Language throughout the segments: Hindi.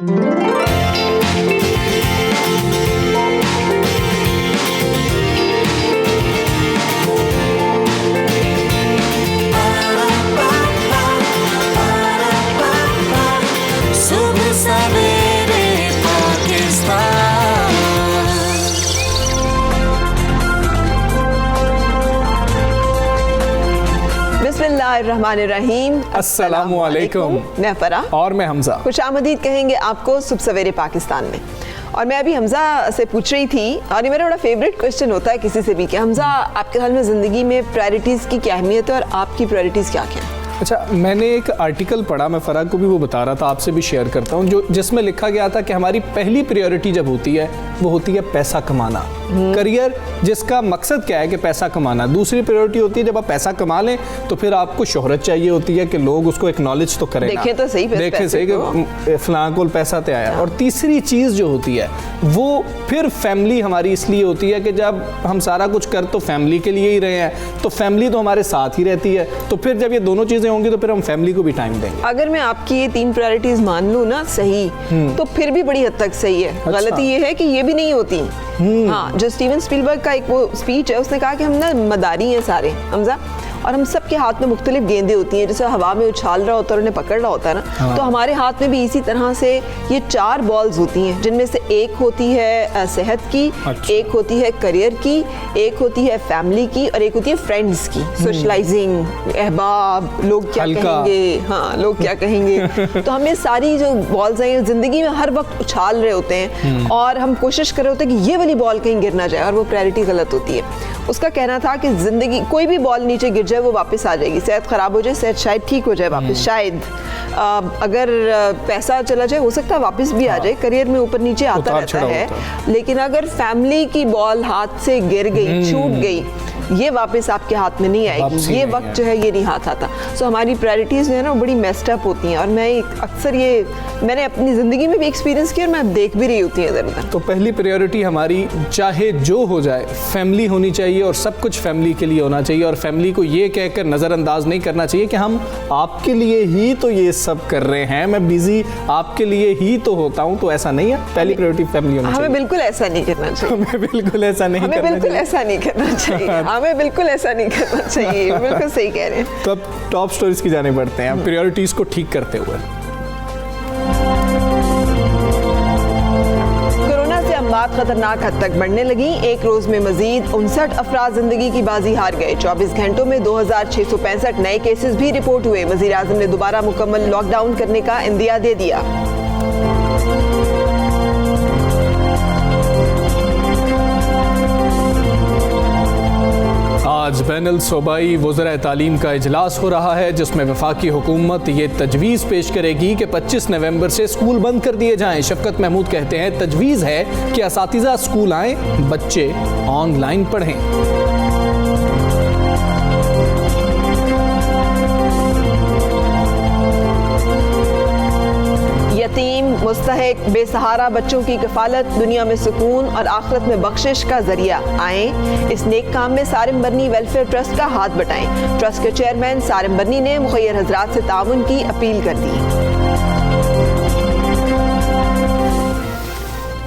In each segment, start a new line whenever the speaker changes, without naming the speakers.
बिस्मिल्लाहिर्रहमानिर्रहीम।
अस्सलामु अलैकुम।
मैं फरा
और मैं हमजा।
खुशामदीद कहेंगे आपको सुबह सवेरे पाकिस्तान में। और मैं अभी हमजा से पूछ रही थी, और ये मेरा बड़ा फेवरेट क्वेश्चन होता है किसी से भी, कि हमजा आपके ख्याल में ज़िंदगी में प्रायोरिटीज़ की क्या अहमियत है और आपकी प्रायोरिटीज़ क्या क्या है?
अच्छा, मैंने एक आर्टिकल पढ़ा, मैं फराग को भी वो बता रहा था, आपसे भी शेयर करता हूँ, जो जिसमें लिखा गया था कि हमारी पहली प्रायोरिटी जब होती है वो होती है पैसा कमाना, करियर, जिसका मकसद क्या है कि पैसा कमाना। दूसरी प्रायोरिटी होती है जब आप पैसा कमा लें तो फिर आपको शोहरत चाहिए होती है कि लोग उसको एक्नॉलेज तो करें,
देखें तो सही,
देखें सही कि फलां को पैसा तो आया। और तीसरी चीज़ जो होती है वो फिर फैमिली हमारी इसलिए होती है कि जब हम सारा कुछ कर तो फैमिली के लिए ही रहे हैं, तो फैमिली तो हमारे साथ ही रहती है, तो फिर जब ये दोनों चीज़ें होंगी तो फिर हम फैमिली को भी टाइम देंगे।
अगर मैं आपकी ये तीन प्रायोरिटीज मान लूँ ना सही, तो फिर भी बड़ी हद तक सही है।
अच्छा।
गलती ये है कि ये भी नहीं होती। हाँ, जो स्टीवन स्पीलबर्ग का एक वो स्पीच है, उसने कहा कि हम ना मदारी हैं सारे, हमजा, और हम सब के हाथ में मुख्तलिफ गेंदें होती हैं, जैसे हवा में उछाल रहा होता है और उन्हें पकड़ रहा होता है ना। हाँ। तो हमारे हाथ में भी इसी तरह से ये 4 बॉल्स होती हैं, जिनमें से एक होती है सेहत की,
अच्छा।
एक होती है करियर की, एक होती है फैमिली की, और एक होती है फ्रेंड्स की, सोशलाइजिंग, अहबाब, लोग क्या कहेंगे, हाँ लोग क्या कहेंगे। तो हमें सारी जो बॉल्स हैं ज़िंदगी में हर वक्त उछाल रहे होते हैं, और हम कोशिश कर रहे होते हैं कि ये वाली बॉल कहीं गिर ना जाए, और वो प्रायोरिटी गलत होती है। उसका कहना था कि ज़िंदगी कोई भी बॉल नीचे गिर जाए वो वापस आ जाएगी। सेहत ख़राब हो जाए, सेहत शायद ठीक हो जाए वापस, शायद अगर पैसा चला जाए हो सकता है वापस भी आ जाए, करियर में ऊपर नीचे आता रहता है। लेकिन अगर फैमिली की बॉल हाथ से गिर गई, छूट गई, ये वापस आपके हाथ में नहीं आएगी, ये वक्त जो है ये नहीं हाथ आता। सो हमारी प्रायोरिटीज़ जो है ना बड़ी मेस्ड अप होती हैं, और मैं अक्सर ये मैंने अपनी ज़िंदगी में भी एक्सपीरियंस किया और मैं देख भी रही होती है इधर उधर।
तो पहली प्रायोरिटी हमारी चाहे जो हो जाए फैमिली होनी चाहिए, और सब कुछ फैमिली के लिए होना चाहिए, और फैमिली को ये कहकर नज़रअंदाज नहीं करना चाहिए कि हम आपके लिए ही तो ये सब कर रहे हैं, मैं बिजी आपके लिए ही तो होता हूँ, तो ऐसा नहीं है। पहली प्रायोरिटी फैमिली होनी चाहिए।
हमें बिल्कुल ऐसा नहीं करना चाहिए।
हमें बिल्कुल ऐसा नहीं करना चाहिए।
हमें बिल्कुल ऐसा नहीं करना चाहिए। बिल्कुल सही कह रहे हैं।
तो अब टॉप स्टोरीज की जाने बढ़ते हैं, प्रायोरिटीज को ठीक करते हुए।
कोरोना से अमवात खतरनाक हद तक बढ़ने लगी। एक रोज में मजीद 59 अफराद जिंदगी की बाजी हार गए। 24 घंटों में 2665 नए केसेस भी रिपोर्ट हुए। वजीर आजम ने दोबारा मुकम्मल लॉकडाउन करने का इंदिया दे दिया।
आज बैनुल सूबाई वज़राए तालीम का इजलास हो रहा है, जिसमें वफाकी हुकूमत ये तजवीज़ पेश करेगी कि 25 नवंबर से स्कूल बंद कर दिए जाएं। शफकत महमूद कहते हैं तजवीज़ है कि असातिज़ा स्कूल आएँ, बच्चे ऑनलाइन पढ़ें।
यतीम, मुस्तहिक, बेसहारा बच्चों की कफालत, दुनिया में सुकून और आखिरत में बख्शिश का जरिया। आएँ, इस नेक काम में सारिम बर्नी वेलफेयर ट्रस्ट का हाथ बटाएं। ट्रस्ट के चेयरमैन सारिम बर्नी ने मुखय्यर हजरात से ताउन की अपील कर दी।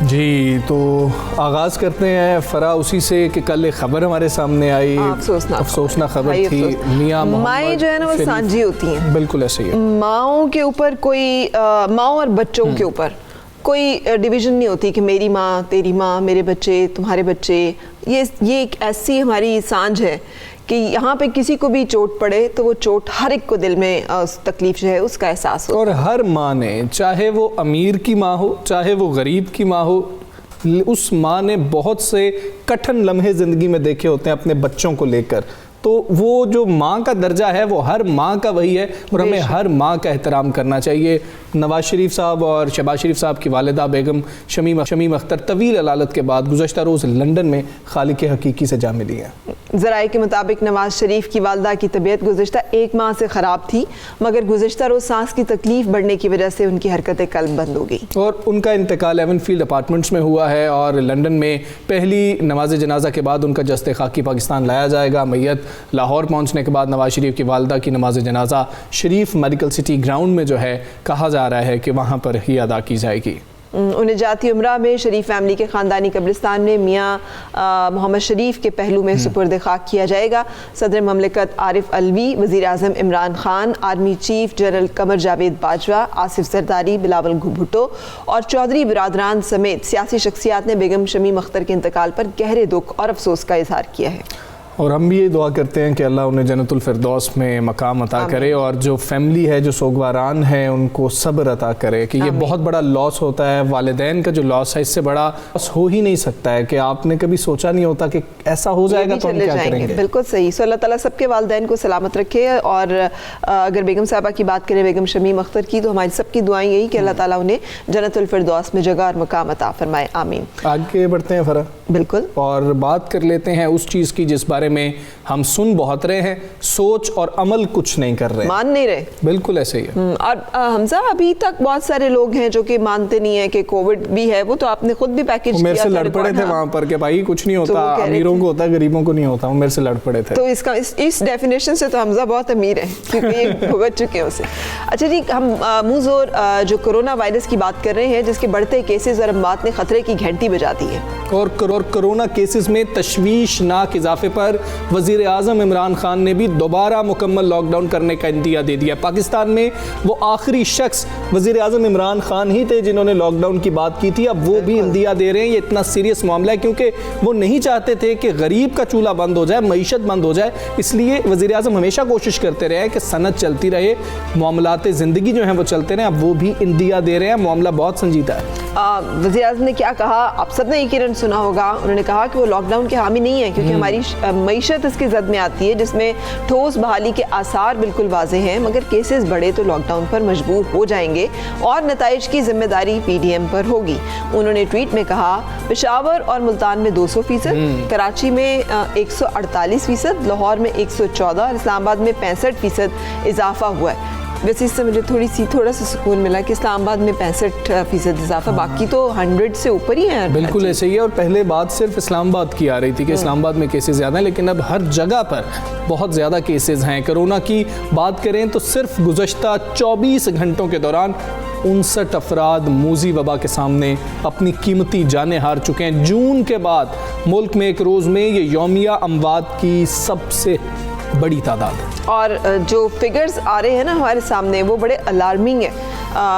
जी, तो आगाज़ करते हैं फरा उसी से कि कल एक खबर हमारे सामने आई, अफसोसनाक खबर थी। मियां
माएँ जो है ना वो सांझी होती हैं,
बिल्कुल ऐसे ही है।
माओं के ऊपर कोई माओं और बच्चों के ऊपर कोई डिवीज़न नहीं होती कि मेरी माँ, तेरी माँ, मेरे बच्चे, तुम्हारे बच्चे। ये एक ऐसी हमारी सांझ है कि यहाँ पे किसी को भी चोट पड़े तो वो चोट हर एक को दिल में तकलीफ जो है उसका एहसास हो।
और हर माँ ने, चाहे वो अमीर की माँ हो चाहे वो गरीब की माँ हो, उस माँ ने बहुत से कठिन लम्हे ज़िंदगी में देखे होते हैं अपने बच्चों को लेकर। तो वो जो माँ का दर्जा है वो हर माँ का वही है, और हमें हर माँ का एहतराम करना चाहिए। नवाज शरीफ साहब और शहबाज शरीफ साहब की वालिदा बेगम शमीम अख्तर तवील अलालत के बाद गुज़श्ता रोज़ लंदन में खालिक हकीकी से जा मिली हैं।
ज़राए के मुताबिक नवाज शरीफ की वालदा की तबीयत गुज़श्ता 1 माह से ख़राब थी, मगर गुज़श्ता रोज़ सांस की तकलीफ़ बढ़ने की वजह से उनकी हरकतें कल्ब बंद हो गई
और उनका इंतकाल एवनफील्ड अपार्टमेंट्स में हुआ है। और लंदन में पहली नमाज जनाजा के बाद उनका जस्ते खाकी पाकिस्तान लाया जाएगा। मैयत लाहौर पहुंचने के बाद नवाज शरीफ की वालदा की नमाज जनाजा शरीफ मेडिकल सिटी ग्राउंड में जो है कहा जा रहा है कि वहाँ पर ही अदा की जाएगी।
उन्हें जाती उम्रा में शरीफ फैमिली के ख़ानदानी कब्रिस्तान में मियाँ मोहम्मद शरीफ के पहलू में सुपुर्द खाक किया जाएगा। सदर ममलिकत आरिफ अलवी, वज़ीर आज़म Imran Khan, army chief general Qamar Javed Bajwa, Asif Zardari, Bilawal Bhutto और चौधरी बिरादरान समेत सियासी शख्सियात ने बेगम शमीम अख्तर के इंतकाल पर गहरे दुख और अफसोस का इजहार किया है।
और हम भी ये दुआ करते हैं कि अल्लाह उन्हें जन्नतुल फिरदौस में मकाम अता करे और जो फैमिली है, जो सोगवारान है, उनको सब्र अता करे कि ये बहुत बड़ा लॉस होता है। वालिदैन का जो लॉस है इससे बड़ा लॉस हो ही नहीं सकता है कि आपने कभी सोचा नहीं होता कि ऐसा हो जाएगा तो हम क्या करेंगे।
बिल्कुल सही। सो अल्लाह ताला सबके वालिदैन को सलामत रखे। और अगर बेगम साहबा की बात करें, बेगम शमीम अख्तर की, तो हमारी सबकी दुआएं यही कि अल्लाह ताला उन्हें जन्नतुल फिरदौस में जगह और मकाम अता फरमाए। आमीन।
आगे बढ़ते हैं फरा,
बिल्कुल, और
बात कर लेते हैं उस चीज़ की जिस बारे में हम सुन बहुत रहे हैं, सोच और अमल कुछ नहीं कर रहे,
मान नहीं रहे।
बिल्कुल ऐसे ही है।
और हमजा अभी तक बहुत सारे लोग हैं जो कि मानते नहीं है कि कोविड भी है। वो तो आपने खुद भी पैकेज
मेरे से लड़ पड़े थे वहां पर कि भाई कुछ नहीं होता, अमीरों को होता है, गरीबों को नहीं होता। वो मेरे से लड़ पड़े थे।
तो इसका इस डेफिनेशन से तो हमजा बहुत अमीर है क्योंकि ये भुगत चुके हैं उसे। अच्छा जी, हम मुंह जोर जो कोरोना वायरस की बात कर रहे हैं, जिसके बढ़ते केसेस और अमवात ने खतरे की घंटी बजा दी है।
और कोरोना केसेस में तशवीशनाक इजाफे पर वज़ीर आज़म इमरान खान ने भी दोबारा मुकम्मल लॉकडाउन करने का इंदिया दे दिया। पाकिस्तान में वो आखिरी शख्स वज़ीर आज़म इमरान खान ही थे जिन्होंने लॉकडाउन की बात की थी। अब वो भी इंदिया दे रहे हैं। ये इतना सीरियस मामला है क्योंकि वो नहीं चाहते थे कि गरीब का चूल्हा बंद हो जाए, मईशत बंद हो जाए। इसलिए वज़ीर आज़म हमेशा कोशिश करते रहे कि सनत चलती रहे, मामलाते ज़िंदगी जो हैं वो चलते रहे। अब वो भी इंदिया दे रहे हैं। मामला बहुत संजीदा है।
वज़ीर आज़म ने क्या कहा, आप सब ने यकीनन सुना होगा। उन्होंने कहा कि वो लॉकडाउन के हामी नहीं है क्योंकि हमारी मईशत इसकी जद में आती है, जिसमें ठोस बहाली के आसार बिल्कुल वाज़े हैं। मगर केसेस बढ़े तो लॉकडाउन पर मजबूर हो जाएंगे और नताइज की जिम्मेदारी PDM पर होगी। उन्होंने ट्वीट में कहा, पेशावर और मुल्तान में 200%, कराची में 148%, लाहौर में 114 और इस्लामाबाद में 65% इजाफा हुआ है। वैसे इससे मुझे थोड़ा सा सुकून मिला कि इस्लामाबाद में 65% इजाफा, बाकी तो 100 से ऊपर ही है।
बिल्कुल ऐसे ही है। और पहले बात सिर्फ इस्लामाबाद की आ रही थी कि इस्लामाबाद में केसेस ज़्यादा हैं, लेकिन अब हर जगह पर बहुत ज़्यादा केसेस हैं। कोरोना की बात करें तो सिर्फ गुज़श्ता 24 घंटों के दौरान 59 अफराद मूजी वबा के सामने अपनी कीमती जानें हार चुके हैं। जून के बाद मुल्क में एक रोज़ में ये यौमिया अमवात की सबसे बड़ी तादाद है। और
जो फिगर्स आ रहे हैं ना हमारे सामने, वो बड़े अलार्मिंग है।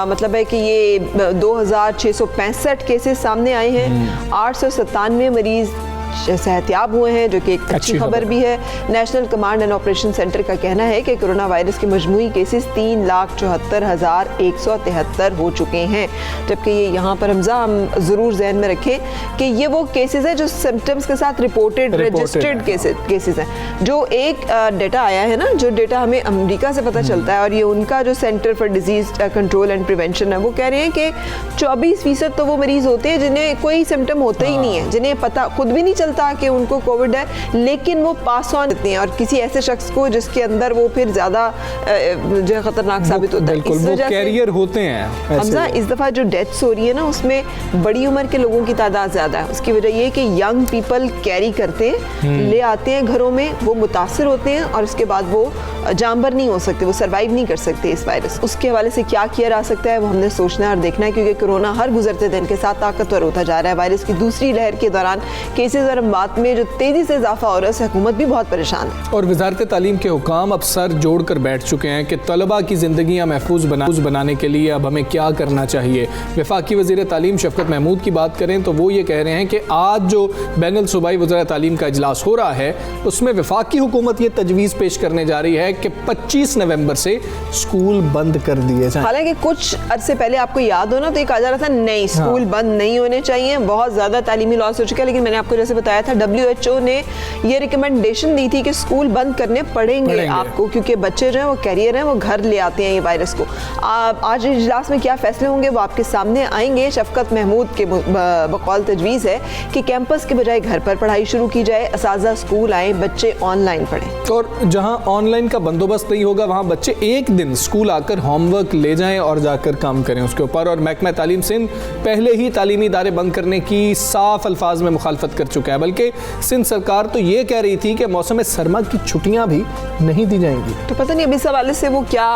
मतलब है कि ये 2665 केसेस सामने आए हैं, 897 मरीज सेहतियाब हुए हैं, जो कि एक अच्छी खबर भी है। National command and operation centre का कहना है कि कोरोना वायरस के मजमूई केसेस 3,74,173 हो चुके हैं। जबकि ये यहाँ पर हमजा हम ज़रूर जहन में रखें कि ये वो केसेस हैं जो सिम्टम्स के साथ रिपोर्टेड रजिस्टर्ड केसेस हैं। जो एक डेटा आया है ना, जो डेटा हमें अमेरिका से पता चलता है, और ये उनका जो centre for disease control and prevention है, वो कह रहे हैं कि 24% तो वो मरीज होते हैं जिन्हें कोई सिम्टम होता ही नहीं है, जिन्हें पता खुद भी नहीं चलता कि उनको कोविड है, लेकिन वो पास ऑन करते हैं और किसी ऐसे शख्स को जिसके अंदर वो फिर ज्यादा जो है खतरनाक साबित होता है।
इस वजह कैरियर होते हैं।
हमजा इस दफा जो डेथ्स हो रही है ना, उसमें बड़ी उम्र के लोगों की तादाद ज्यादा है। उसकी वजह ये कि यंग पीपल कैरी करते हैं, ले आते हैं घरों में, वो मुतासिर होते हैं और उसके बाद वो जानबर नहीं हो सकते, वो सर्वाइव नहीं कर सकते इस वायरस। उसके हवाले से क्या किया जा सकता है वो हमने सोचना है और देखना है, क्योंकि कोरोना हर गुजरते दिन के साथ ताकतवर होता जा रहा है। वायरस की दूसरी लहर के दौरान केसेस और बात में जो तेजी से इजाफा हो रहा है, हुकूमत भी बहुत परेशान है।
और वजारत तालीम के हुकाम अब सर जोड़ कर बैठ चुके हैं कि तलबा की ज़िंदगियाँ महफूज बनाने के लिए अब हमें क्या करना चाहिए। वफाकी वज़ीर तालीम शफकत महमूद की बात करें तो वो ये कह रहे हैं कि आज जो बैनुल सूबाई वज़ीर तालीम का इजलास हो रहा है, उसमें वफाकी हुकूमत ये तजवीज़ पेश करने जा रही है कि 25 नवंबर से स्कूल बंद कर दिए जाएं।
हालांकि कुछ अरसे पहले आपको याद हो ना, तो ये कहा जा रहा था नहीं, स्कूल बंद नहीं होने चाहिए, बहुत ज़्यादा तालीमी लॉस हो चुका है। लेकिन मैंने आपको जैसे बताया था, WHO ने ये रिकमेंडेशन दी थी कि स्कूल बंद करने पड़ेंगे आपको, क्योंकि बच्चे जो हैं वो कैरियर हैं, वो घर ले आते हैं ये वायरस को। आज इजलास में क्या फैसले होंगे वो आपके सामने आएंगे। शफकत महमूद के बकौल तजवीज़ है कि कैंपस के बजाय घर पर पढ़ाई शुरू की जाए, असातिज़ा स्कूल आए, बच्चे ऑनलाइन पढ़ें।
और जहां ऑनलाइन का बंदोबस्त नहीं होगा वहां बच्चे एक दिन स्कूल आकर होमवर्क ले जाएं और जाकर काम करें उसके ऊपर। और महकमा तालीम सिंध पहले ही तालीमी इदारे बंद करने की साफ अल्फाज में मुखालफत कर चुके चुका है, बल्कि सिंध सरकार तो ये कह रही थी कि मौसम सरमा की छुट्टियां भी नहीं दी जाएंगी।
तो पता नहीं अभी इस हवाले से वो क्या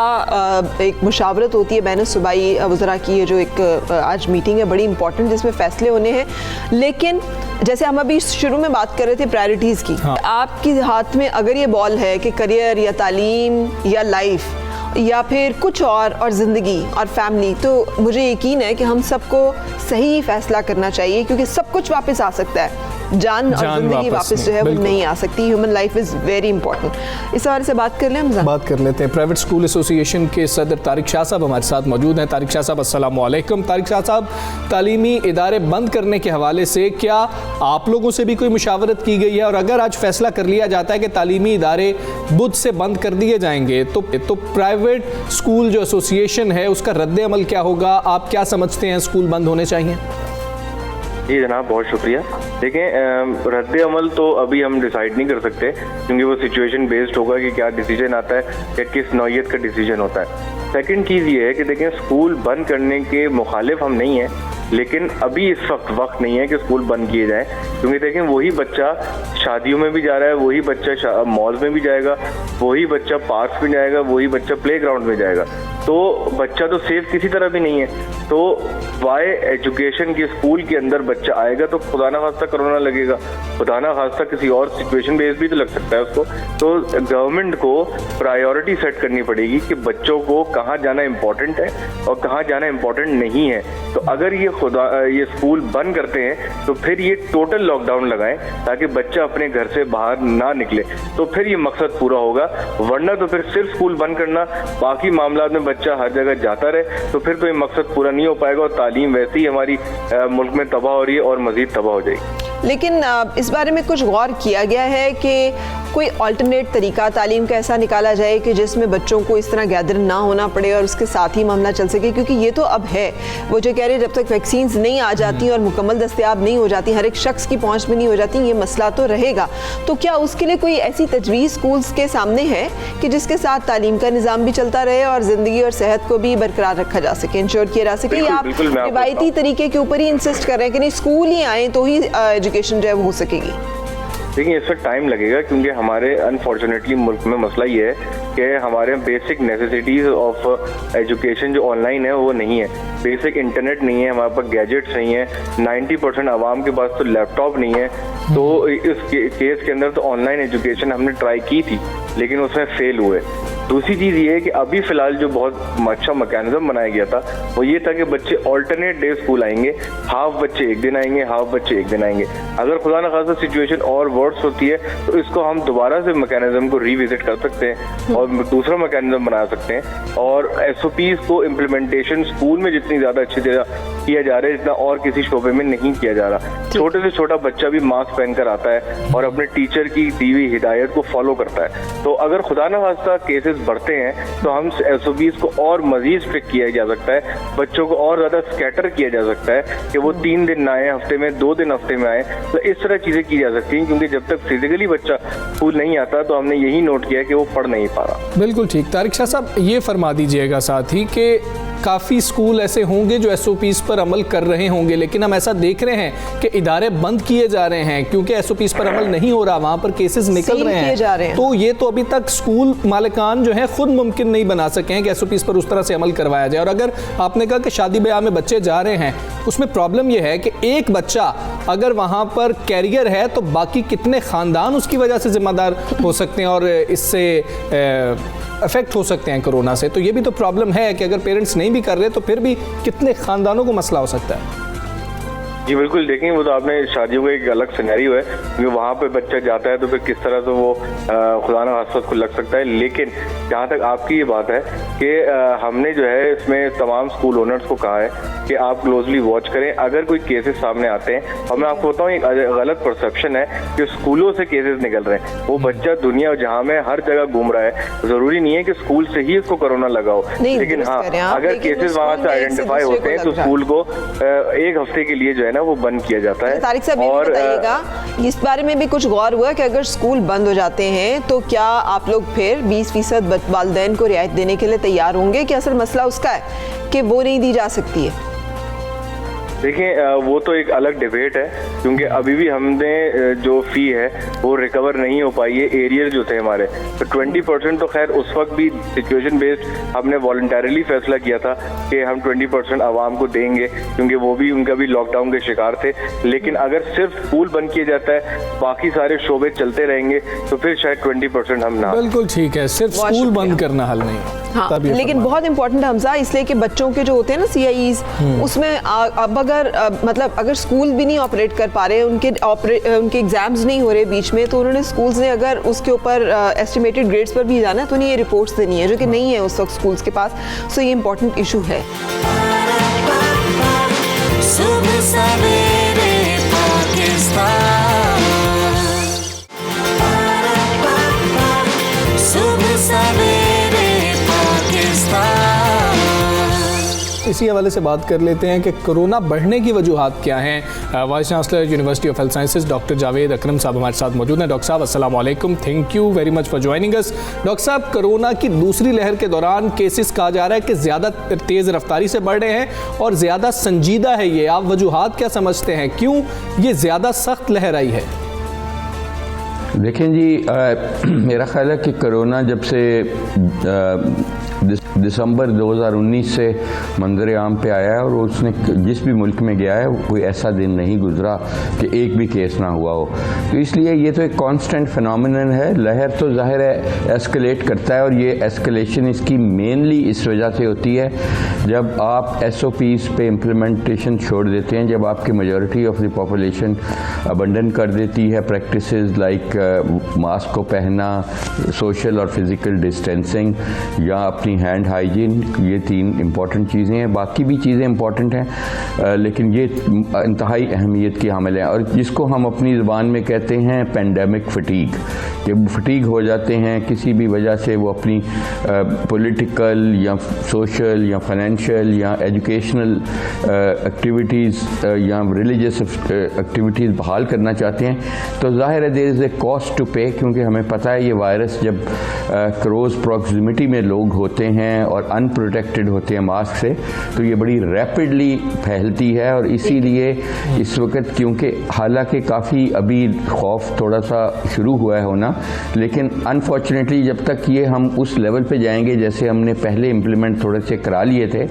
एक मुशावरत होती है बैन सूबाई वज़रा की, ये जो एक आज मीटिंग है बड़ी इंपॉर्टेंट जिसमें फैसले होने हैं। लेकिन जैसे हम अभी शुरू में बात कर रहे थे प्रायोरिटीज़ की, हाँ। आपके हाथ में अगर ये बॉल है कि करियर या तालीम या लाइफ या फिर कुछ और ज़िंदगी और फैमिली, तो मुझे यकीन है कि हम सबको सही फैसला करना चाहिए, क्योंकि सब कुछ वापस आ सकता है, जान और जिंदगी वापस जो है वो नहीं आ सकती। Human life is very important. इस बारे से बात कर लें हम, बात कर लेते हैं।
प्राइवेट स्कूल एसोसिएशन के सदर तारिक शाह साहब हमारे साथ मौजूद हैं। तारिक शाह साहब अस्सलाम वालेकुम। तारिक शाह साहब, तालीमी इदारे बंद करने के हवाले से क्या आप लोगों से भी कोई मुशावरत की गई है, और अगर आज फैसला कर लिया जाता है कि तालीमी इदारे बुध से बंद कर दिए जाएंगे तो प्राइवेट स्कूल जो एसोसिएशन है उसका रद्द अमल क्या होगा? आप क्या समझते हैं, स्कूल बंद होने चाहिए?
जी जनाब, बहुत शुक्रिया। देखें, रद्द अमल तो अभी हम डिसाइड नहीं कर सकते, क्योंकि वो सिचुएशन बेस्ड होगा कि क्या डिसीजन आता है या किस नौइयत का डिसीजन होता है। सेकंड चीज़ ये है कि देखें, स्कूल बंद करने के मुखालिफ हम नहीं हैं, लेकिन अभी इस वक्त नहीं है कि स्कूल बंद किए जाएं, क्योंकि देखें वही बच्चा शादियों में भी जा रहा है, वही बच्चा मॉल में भी जाएगा, वही बच्चा पार्क में जाएगा, वही बच्चा प्लेग्राउंड में जाएगा, तो बच्चा तो सेफ किसी तरह भी नहीं है। तो वाई एजुकेशन के स्कूल के अंदर बच्चा आएगा तो खुदा ना खास्ता कोरोना लगेगा, खुदा ना खास्ता किसी और सिचुएशन बेस भी तो लग सकता है उसको। तो गवर्नमेंट को प्रायोरिटी सेट करनी पड़ेगी कि बच्चों को कहाँ जाना इम्पोर्टेंट है और कहाँ जाना इम्पोर्टेंट नहीं है। तो अगर ये स्कूल बंद करते हैं तो फिर ये टोटल लॉकडाउन लगाएं ताकि बच्चा अपने घर से बाहर ना निकले, तो फिर ये मकसद पूरा होगा। वरना तो फिर सिर्फ स्कूल बंद करना, बाकी मामला में बच्चा हर जगह जाता रहे, तो फिर तो ये मकसद पूरा नहीं हो पाएगा और तालीम वैसे ही हमारी मुल्क में तबाह हो रही है और मजीद तबाह हो जाएगी।
लेकिन इस बारे में कुछ गौर किया गया है कि कोई अल्टरनेट तरीका तालीम का ऐसा निकाला जाए कि जिसमें बच्चों को इस तरह गैदर ना होना पड़े और उसके साथ ही मामला चल सके, क्योंकि ये तो अब है, वो जो कह रहे हैं जब तक वैक्सीन्स नहीं आ जाती और मुकम्मल दस्तयाब नहीं हो जाती, हर एक शख्स की पहुंच में नहीं हो जाती, ये मसला तो रहेगा। तो क्या उसके लिए कोई ऐसी तजवीज़ स्कूल्स के सामने है कि जिसके साथ तालीम का निज़ाम भी चलता रहे और ज़िंदगी और सेहत को भी बरकरार रखा जा सके, इंश्योर किया जा सके? या आप रिवायती तरीके के ऊपर ही इंसिस्ट कर रहे हैं कि नहीं स्कूल ही आए तो ही एजुकेशन जो है वो हो सकेगी?
देखिए, इस वक्त टाइम लगेगा, क्योंकि हमारे अनफॉर्चुनेटली मुल्क में मसला ये है कि हमारे बेसिक नेसेसिटीज़ ऑफ एजुकेशन जो ऑनलाइन है वो नहीं है। बेसिक इंटरनेट नहीं है, हमारे पास गैजेट्स नहीं है, 90% आवाम के पास तो लैपटॉप नहीं है। तो इस केस के अंदर तो ऑनलाइन एजुकेशन हमने ट्राई की थी, लेकिन उसमें फेल हुए। दूसरी चीज़ ये है कि अभी फ़िलहाल जो बहुत अच्छा मैकेनिज्म बनाया गया था वो ये था कि बच्चे ऑल्टरनेट डे स्कूल आएंगे, हाफ बच्चे एक दिन आएंगे, हाफ बच्चे एक दिन आएंगे। अगर खुदा न खासा सिचुएशन और वर्स होती है तो इसको हम दोबारा से मैकेनिज्म को रिविजिट कर सकते हैं और दूसरा मैकेनिज्म बना सकते हैं। और SOPs को इम्प्लीमेंटेशन स्कूल में जितनी ज़्यादा अच्छी तरह किया जा रहा है, जितना और किसी शोबे में नहीं किया जा रहा। छोटे से छोटा बच्चा भी मास्क पहनकर आता है और अपने टीचर की दी हुई हिदायत को फॉलो करता है। तो अगर खुदा न खास्ता केसेस बढ़ते हैं तो हम SOPs को और मजीद स्ट्रिक्ट किया जा सकता है, बच्चों को और ज़्यादा स्कैटर किया जा सकता है कि वो 3 दिन ना आए हफ्ते में, 2 दिन हफ्ते में आए। तो इस तरह चीज़ें की जा सकती हैं, क्योंकि जब तक फिजिकली बच्चा स्कूल नहीं आता तो हमने यही नोट किया कि वो पढ़ नहीं पा रहा।
बिल्कुल ठीक। तारिक शाह साहब, ये फरमा दीजिएगा साथ ही कि काफ़ी स्कूल ऐसे होंगे जो SOPs पर अमल कर रहे होंगे, लेकिन हम ऐसा देख रहे हैं कि इदारे बंद किए जा रहे हैं क्योंकि SOPs पर अमल नहीं हो रहा, वहाँ पर केसेस निकल रहे हैं। तो ये तो अभी तक स्कूल मालिकान जो है खुद मुमकिन नहीं बना सके हैं कि SOPs पर उस तरह से अमल करवाया जाए। और अगर आपने कहा कि शादी ब्याह में बच्चे जा रहे हैं, उसमें प्रॉब्लम यह है कि एक बच्चा अगर वहाँ पर कैरियर है तो बाकी कितने ख़ानदान उसकी वजह से ज़िम्मेदार हो सकते हैं और इससे अफेक्ट हो सकते हैं कोरोना से। तो ये भी तो प्रॉब्लम है कि अगर पेरेंट्स नहीं भी कर रहे तो फिर भी कितने ख़ानदानों को मसला हो सकता है।
जी बिल्कुल, देखें वो तो आपने शादियों का एक अलग सिनेरियो है, क्योंकि वहाँ पे बच्चा जाता है तो फिर किस तरह से वो खुदा न खास्ता को लग सकता है। लेकिन जहाँ तक आपकी ये बात है कि हमने जो है इसमें तमाम स्कूल ओनर्स को कहा है कि आप क्लोजली वॉच करें। अगर कोई केसेस सामने आते हैं, और मैं आपको बताऊँ एक गलत परसेप्शन है कि स्कूलों से केसेस निकल रहे हैं। वो बच्चा दुनिया जहाँ में हर जगह घूम रहा है, ज़रूरी नहीं है कि स्कूल से ही उसको कोरोना लगा हो। लेकिन हाँ, अगर केसेस वहाँ से आइडेंटिफाई होते हैं तो स्कूल को एक हफ्ते के लिए जो है ना वो बंद किया जाता है।
तारिक साहब, और बताइएगा इस बारे में भी कुछ गौर हुआ कि अगर स्कूल बंद हो जाते हैं तो क्या आप लोग फिर 20% वालिदैन को रियायत देने के लिए तैयार होंगे कि असल मसला उसका है कि वो नहीं दी जा सकती है?
देखिए वो तो एक अलग डिबेट है, क्योंकि अभी भी हमने जो फी है वो रिकवर नहीं हो पाई है एरियर जो थे हमारे। तो 20% तो खैर उस वक्त भी सिचुएशन बेस्ड हमने वॉलंटरली फैसला किया था कि हम 20% आवाम को देंगे, क्योंकि वो भी उनका भी लॉकडाउन के शिकार थे। लेकिन अगर सिर्फ स्कूल बंद किया जाता है, बाकी सारे शोबे चलते रहेंगे, तो फिर शायद 20% हम ना।
बिल्कुल ठीक है, सिर्फ स्कूल बंद करना हल नहीं।
हाँ, लेकिन बहुत इंपॉर्टेंट हमजा, इसलिए कि बच्चों के जो होते हैं ना CIEs, उसमें अब अगर मतलब अगर स्कूल भी नहीं ऑपरेट कर पा रहे, उनके एग्जाम्स नहीं हो रहे बीच में, तो उन्होंने स्कूल्स ने अगर उसके ऊपर एस्टिमेटेड ग्रेड्स पर भी जाना है तो उन्हें ये रिपोर्ट्स देनी है, जो कि नहीं है उस वक्त स्कूल्स के पास। सो ये इंपॉर्टेंट इशू है।
इसी हवाले से बात कर लेते हैं कि कोरोना बढ़ने की वजूहात क्या हैं। Vice chancellor university of health sciences doctor Javed Akram साहब हमारे साथ मौजूद हैं। डॉक्टर साहब अस्सलाम वालेकुम, thank you very much for joining us. Doctor साहब, कोरोना की दूसरी लहर के दौरान केसेस कहा जा रहा है कि ज़्यादा तेज़ रफ्तारी से बढ़ रहे हैं और ज़्यादा संजीदा है ये, आप वजूहात क्या समझते हैं, क्यों ये ज़्यादा सख्त लहर आई है?
देखें जी, मेरा ख्याल है कि कोरोना जब से दिसंबर 2019 से मंजर आम पे आया है और उसने जिस भी मुल्क में गया है कोई ऐसा दिन नहीं गुजरा कि एक भी केस ना हुआ हो। तो इसलिए ये तो एक कांस्टेंट फिनोमिनन है। लहर तो जाहिर है एस्केलेट करता है और ये एस्केलेशन इसकी मेनली इस वजह से होती है जब आप SOPs पे इम्प्लीमेंटेशन छोड़ देते हैं, जब आपकी majority of the population abandon कर देती है प्रैक्टिसेस लाइक मास्क को पहनना, सोशल और फिज़िकल डिस्टेंसिंग या अपनी हैंड हाइजीन। ये 3 इम्पॉर्टेंट चीज़ें हैं, बाकी भी चीज़ें इम्पॉर्टेंट हैं, लेकिन ये इंतहाई अहमियत की हामिल हैं और जिसको हम अपनी ज़ुबान में कहते हैं पेंडेमिक फटीग, कि फटीग हो जाते हैं किसी भी वजह से, वो अपनी पॉलिटिकल या सोशल या फाइनेंशियल या एजुकेशनल एक्टिविटीज़ या रिलीजियस एक्टिविटीज़ बहाल करना चाहते हैं, तो ज़ाहिर है there is a cost to pay, क्योंकि हमें पता है ये वायरस जब क्लोज प्रॉक्सिमिटी में लोग होते हैं और अनप्रोटेक्टेड होते हैं मास्क से, तो ये बड़ी रैपिडली फैलती है। और इसीलिए इस वक्त, क्योंकि हालांकि काफ़ी अभी खौफ थोड़ा सा शुरू हुआ है होना, लेकिन अनफॉर्चुनेटली जब तक ये हम उस लेवल पे जाएंगे जैसे हमने पहले इम्प्लीमेंट थोड़े से करा लिए थे,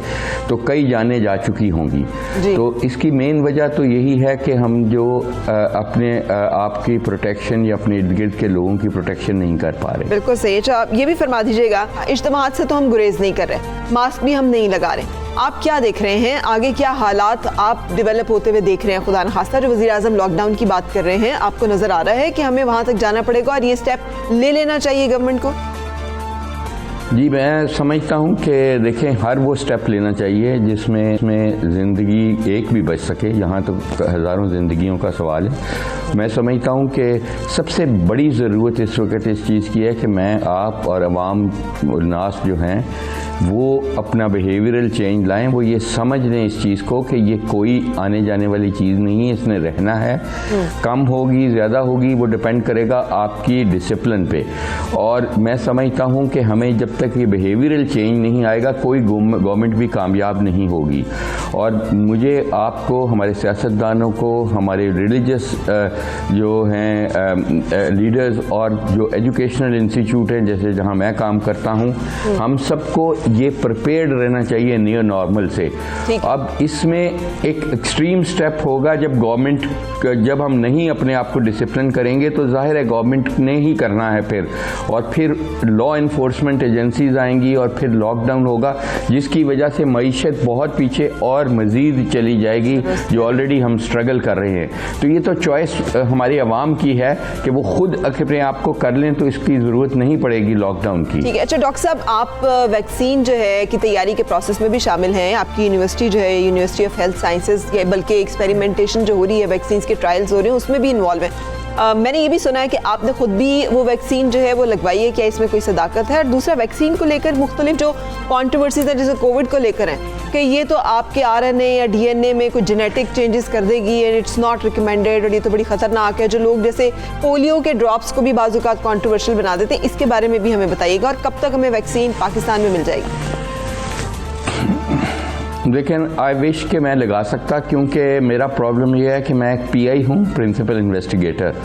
तो कई जानें जा चुकी होंगी। तो इसकी मेन वजह तो यही है कि हम जो अपने आपकी प्रोटेक्शन या अपने इर्द गिर्द के लोगों की प्रोटेक्शन नहीं कर पा रहे।
बिल्कुल सही। अच्छा, ये भी फरमा दीजिएगा, इज्तिमात से तो हम गुरेज नहीं कर रहे, मास्क भी हम नहीं लगा रहे, आप क्या देख रहे हैं, आगे क्या हालात आप डेवलप होते हुए देख रहे हैं? खुदा न खास्ता जो वज़ीर आज़म लॉकडाउन की बात कर रहे हैं, आपको नज़र आ रहा है कि हमें वहाँ तक जाना पड़ेगा और ये स्टेप ले लेना चाहिए गवर्नमेंट को?
जी, मैं समझता हूँ कि देखें, हर वो स्टेप लेना चाहिए जिसमें ज़िंदगी एक भी बच सके। यहाँ तो हज़ारों ज़िंदगियों का सवाल है। मैं समझता हूँ कि सबसे बड़ी ज़रूरत इस वक्त इस चीज़ की है कि मैं, आप और अवाम नास जो हैं वो अपना बिहेवियरल चेंज लाएं, वो ये समझ लें इस चीज़ को कि ये कोई आने जाने वाली चीज़ नहीं है, इसने रहना है। कम होगी ज़्यादा होगी वो डिपेंड करेगा आपकी डिसिप्लिन पे। और मैं समझता हूँ कि हमें जब तक ये बिहेवियरल चेंज नहीं आएगा कोई गवर्नमेंट भी कामयाब नहीं होगी। और मुझे, आपको, हमारे सियासतदानों को, हमारे रिलीजियस जो हैं लीडर्स और जो एजुकेशनल इंस्टीट्यूट हैं जैसे जहाँ मैं काम करता हूँ, हम सबको ये प्रिपेयर्ड रहना चाहिए नियर नॉर्मल से। अब इसमें एक एक्सट्रीम स्टेप होगा जब गवर्नमेंट, जब हम नहीं अपने आप को डिसिप्लिन करेंगे तो जाहिर है गवर्नमेंट ने ही करना है फिर, और फिर लॉ इन्फोर्समेंट एजेंसीज आएंगी और फिर लॉकडाउन होगा, जिसकी वजह से मईशत बहुत पीछे और मज़ीद चली जाएगी, जो ऑलरेडी हम स्ट्रगल कर रहे हैं। तो ये तो चॉइस हमारी आवाम की है कि वो खुद अपने आप को कर लें, तो इसकी ज़रूरत नहीं पड़ेगी लॉकडाउन की।
ठीक है। अच्छा डॉक्टर साहब, आप वैक्सीन जो है की तैयारी के प्रोसेस में भी शामिल हैं, आपकी यूनिवर्सिटी जो है यूनिवर्सिटी ऑफ हेल्थ साइंसेज, बल्कि एक्सपेरिमेंटेशन जो हो रही है, वैक्सीन के ट्रायल्स हो रहे हैं, उसमें भी इन्वॉल्व है। मैंने ये भी सुना है कि आपने खुद भी वो वैक्सीन जो है वो लगवाई है, क्या इसमें कोई सदाकत है? और दूसरा, वैक्सीन को लेकर मुख्तलिफ जो कॉन्ट्रोवर्सीज हैं जैसे कोविड को लेकर हैं कि ये तो आपके RNA या DNA में कुछ जेनेटिक चेंजेस कर देगी एंड इट्स नॉट रिकमेंडेड, और ये तो बड़ी खतरनाक है। जो लोग जैसे पोलियो के ड्रॉप्स को भी बाज़-औक़ात कॉन्ट्रोवर्शियल बना देते हैं, इसके बारे में भी हमें बताइएगा, और कब तक हमें वैक्सीन पाकिस्तान में मिल जाएगी?
लेकिन आई विश कि मैं लगा सकता, क्योंकि मेरा प्रॉब्लम यह है कि मैं एक पीआई हूँ, प्रिंसिपल इन्वेस्टिगेटर,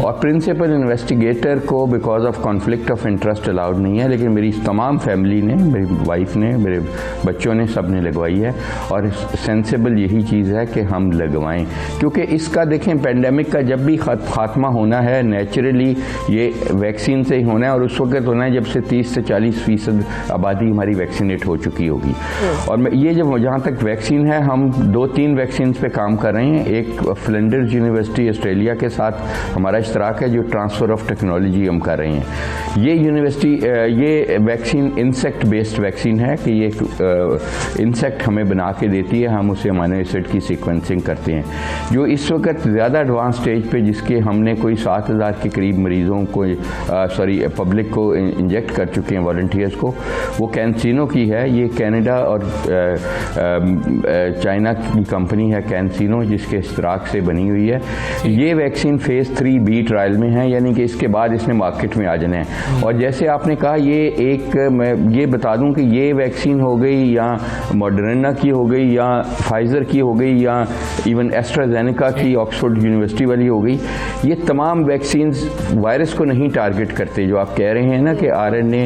और प्रिंसिपल इन्वेस्टिगेटर को because of conflict of interest allowed नहीं है, लेकिन मेरी तमाम फैमिली ने, मेरी वाइफ ने, मेरे बच्चों ने, सब ने लगवाई है। और सेंसिबल यही चीज़ है कि हम लगवाएं, क्योंकि इसका देखें पेंडेमिक का जब भी खात्मा होना है नेचुरली ये वैक्सीन से ही होना है, और उस वक्त होना है जब से 30 से 40% आबादी हमारी वैक्सीनेट हो चुकी होगी। और ये जब जहाँ तक वैक्सीन है, हम 2-3 वैक्सीन पे काम कर रहे हैं। एक फ्लिंडर्स यूनिवर्सिटी ऑस्ट्रेलिया के साथ हमारा इश्तराक है, जो ट्रांसफ़र ऑफ टेक्नोलॉजी हम कर रहे हैं। ये यूनिवर्सिटी ये वैक्सीन इंसेक्ट बेस्ड वैक्सीन है कि ये इंसेक्ट हमें बना के देती है, हम उसे अमीनो एसिड की सीक्वेंसिंग करते हैं, जो इस वक्त ज़्यादा एडवांस स्टेज पे, जिसके हमने कोई 7000 के करीब मरीज़ों को पब्लिक को इंजेक्ट कर चुके हैं, वॉलंटियर्स को। वो कैंसिनो की है, ये कनाडा और चाइना की कंपनी है कैंसिनो, जिसके इश्तराक से बनी हुई है। ये वैक्सीन फेज़ 3B ट्रायल में है, यानी कि इसके बाद इसने मार्केट में आ जाना है। और जैसे आपने कहा, मैं ये बता दूं कि ये वैक्सीन हो गई या मॉडर्ना की हो गई या फाइज़र की हो गई या इवन एस्ट्राजेनेका की ऑक्सफोर्ड यूनिवर्सिटी वाली हो गई, ये तमाम वैक्सीन्स वायरस को नहीं टारगेट करते। जो आप कह रहे हैं ना कि आरएनए,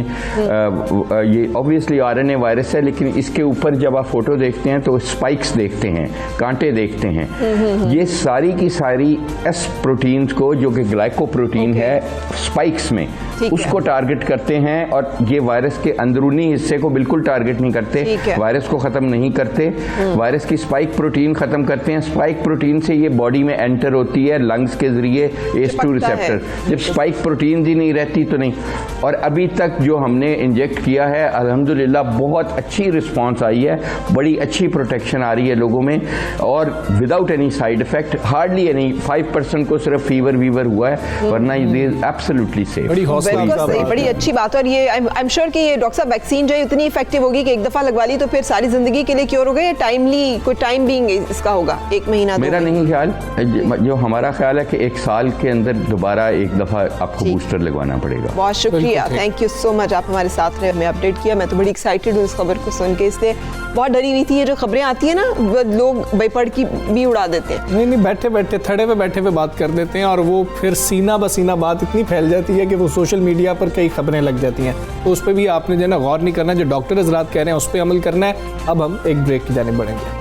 ये ऑब्वियसली आरएनए वायरस है, लेकिन इसके ऊपर जब आप फोटो देखते हैं तो स्पाइक्स देखते हैं, कांटे देखते हैं। ये सारी की सारी एस प्रोटीन्स को, जो कि ग्लाइकोप्रोटीन है स्पाइक्स में, उसको टारगेट करते हैं। और ये वायरस के अंदरूनी हिस्से को बिल्कुल टारगेट नहीं करते, वायरस को ख़त्म नहीं करते, वायरस की स्पाइक प्रोटीन ख़त्म करते हैं। स्पाइक प्रोटीन से ये बॉडी में एंटर होती है लंग्स के ज़रिए ACE2 रिसेप्टर। जब स्पाइक प्रोटीन ही नहीं रहती तो नहीं। और अभी तक जो हमने इंजेक्ट किया है, अल्हम्दुलिल्लाह बहुत अच्छी रिस्पॉन्स आई है, बड़ी अच्छी प्रोटेक्शन आ रही है लोगों में, और without any side effect, hardly any 5% को सिर्फ फीवर वीवर हुआ है, वरना ये एब्सोल्युटली सेफ।
बड़ी अच्छी बात है। और ये आई एम श्योर कि ये डॉक्टर साहब वैक्सीन जो है इतनी इफेक्टिव होगी कि एक दफा लगवा ली तो फिर सारी जिंदगी के लिए क्योर हो गई। टाइमली कोई टाइम बीइंग इसका होगा, 1 महीना?
मेरा नहीं ख्याल, जो हमारा ख्याल है कि 1 साल के अंदर दोबारा एक दफा आपको बूस्टर लगवाना पड़ेगा।
बहुत शुक्रिया, थैंक यू सो मच, आप हमारे साथ रहे, हमें अपडेट किया। मैं तो बड़ी एक्साइटेड हूँ इस खबर को सुन के, इसलिए बहुत डरी हुई थी। ये जो खबरें आती है ना, लोग बेपड़ की भी उड़ा देते हैं।
नहीं, बैठे बैठे थड़े पे बैठे हुए बात कर देते हैं, और वो फिर सीना बसीना बात इतनी फैल जाती है कि वो सोशल मीडिया पर कई खबरें लग जाती हैं। तो उस पर भी आपने जो है ना गौर नहीं करना, जो डॉक्टर हज़रात कह रहे हैं उस पर अमल करना है। अब हम एक ब्रेक की जानिब बढ़ेंगे।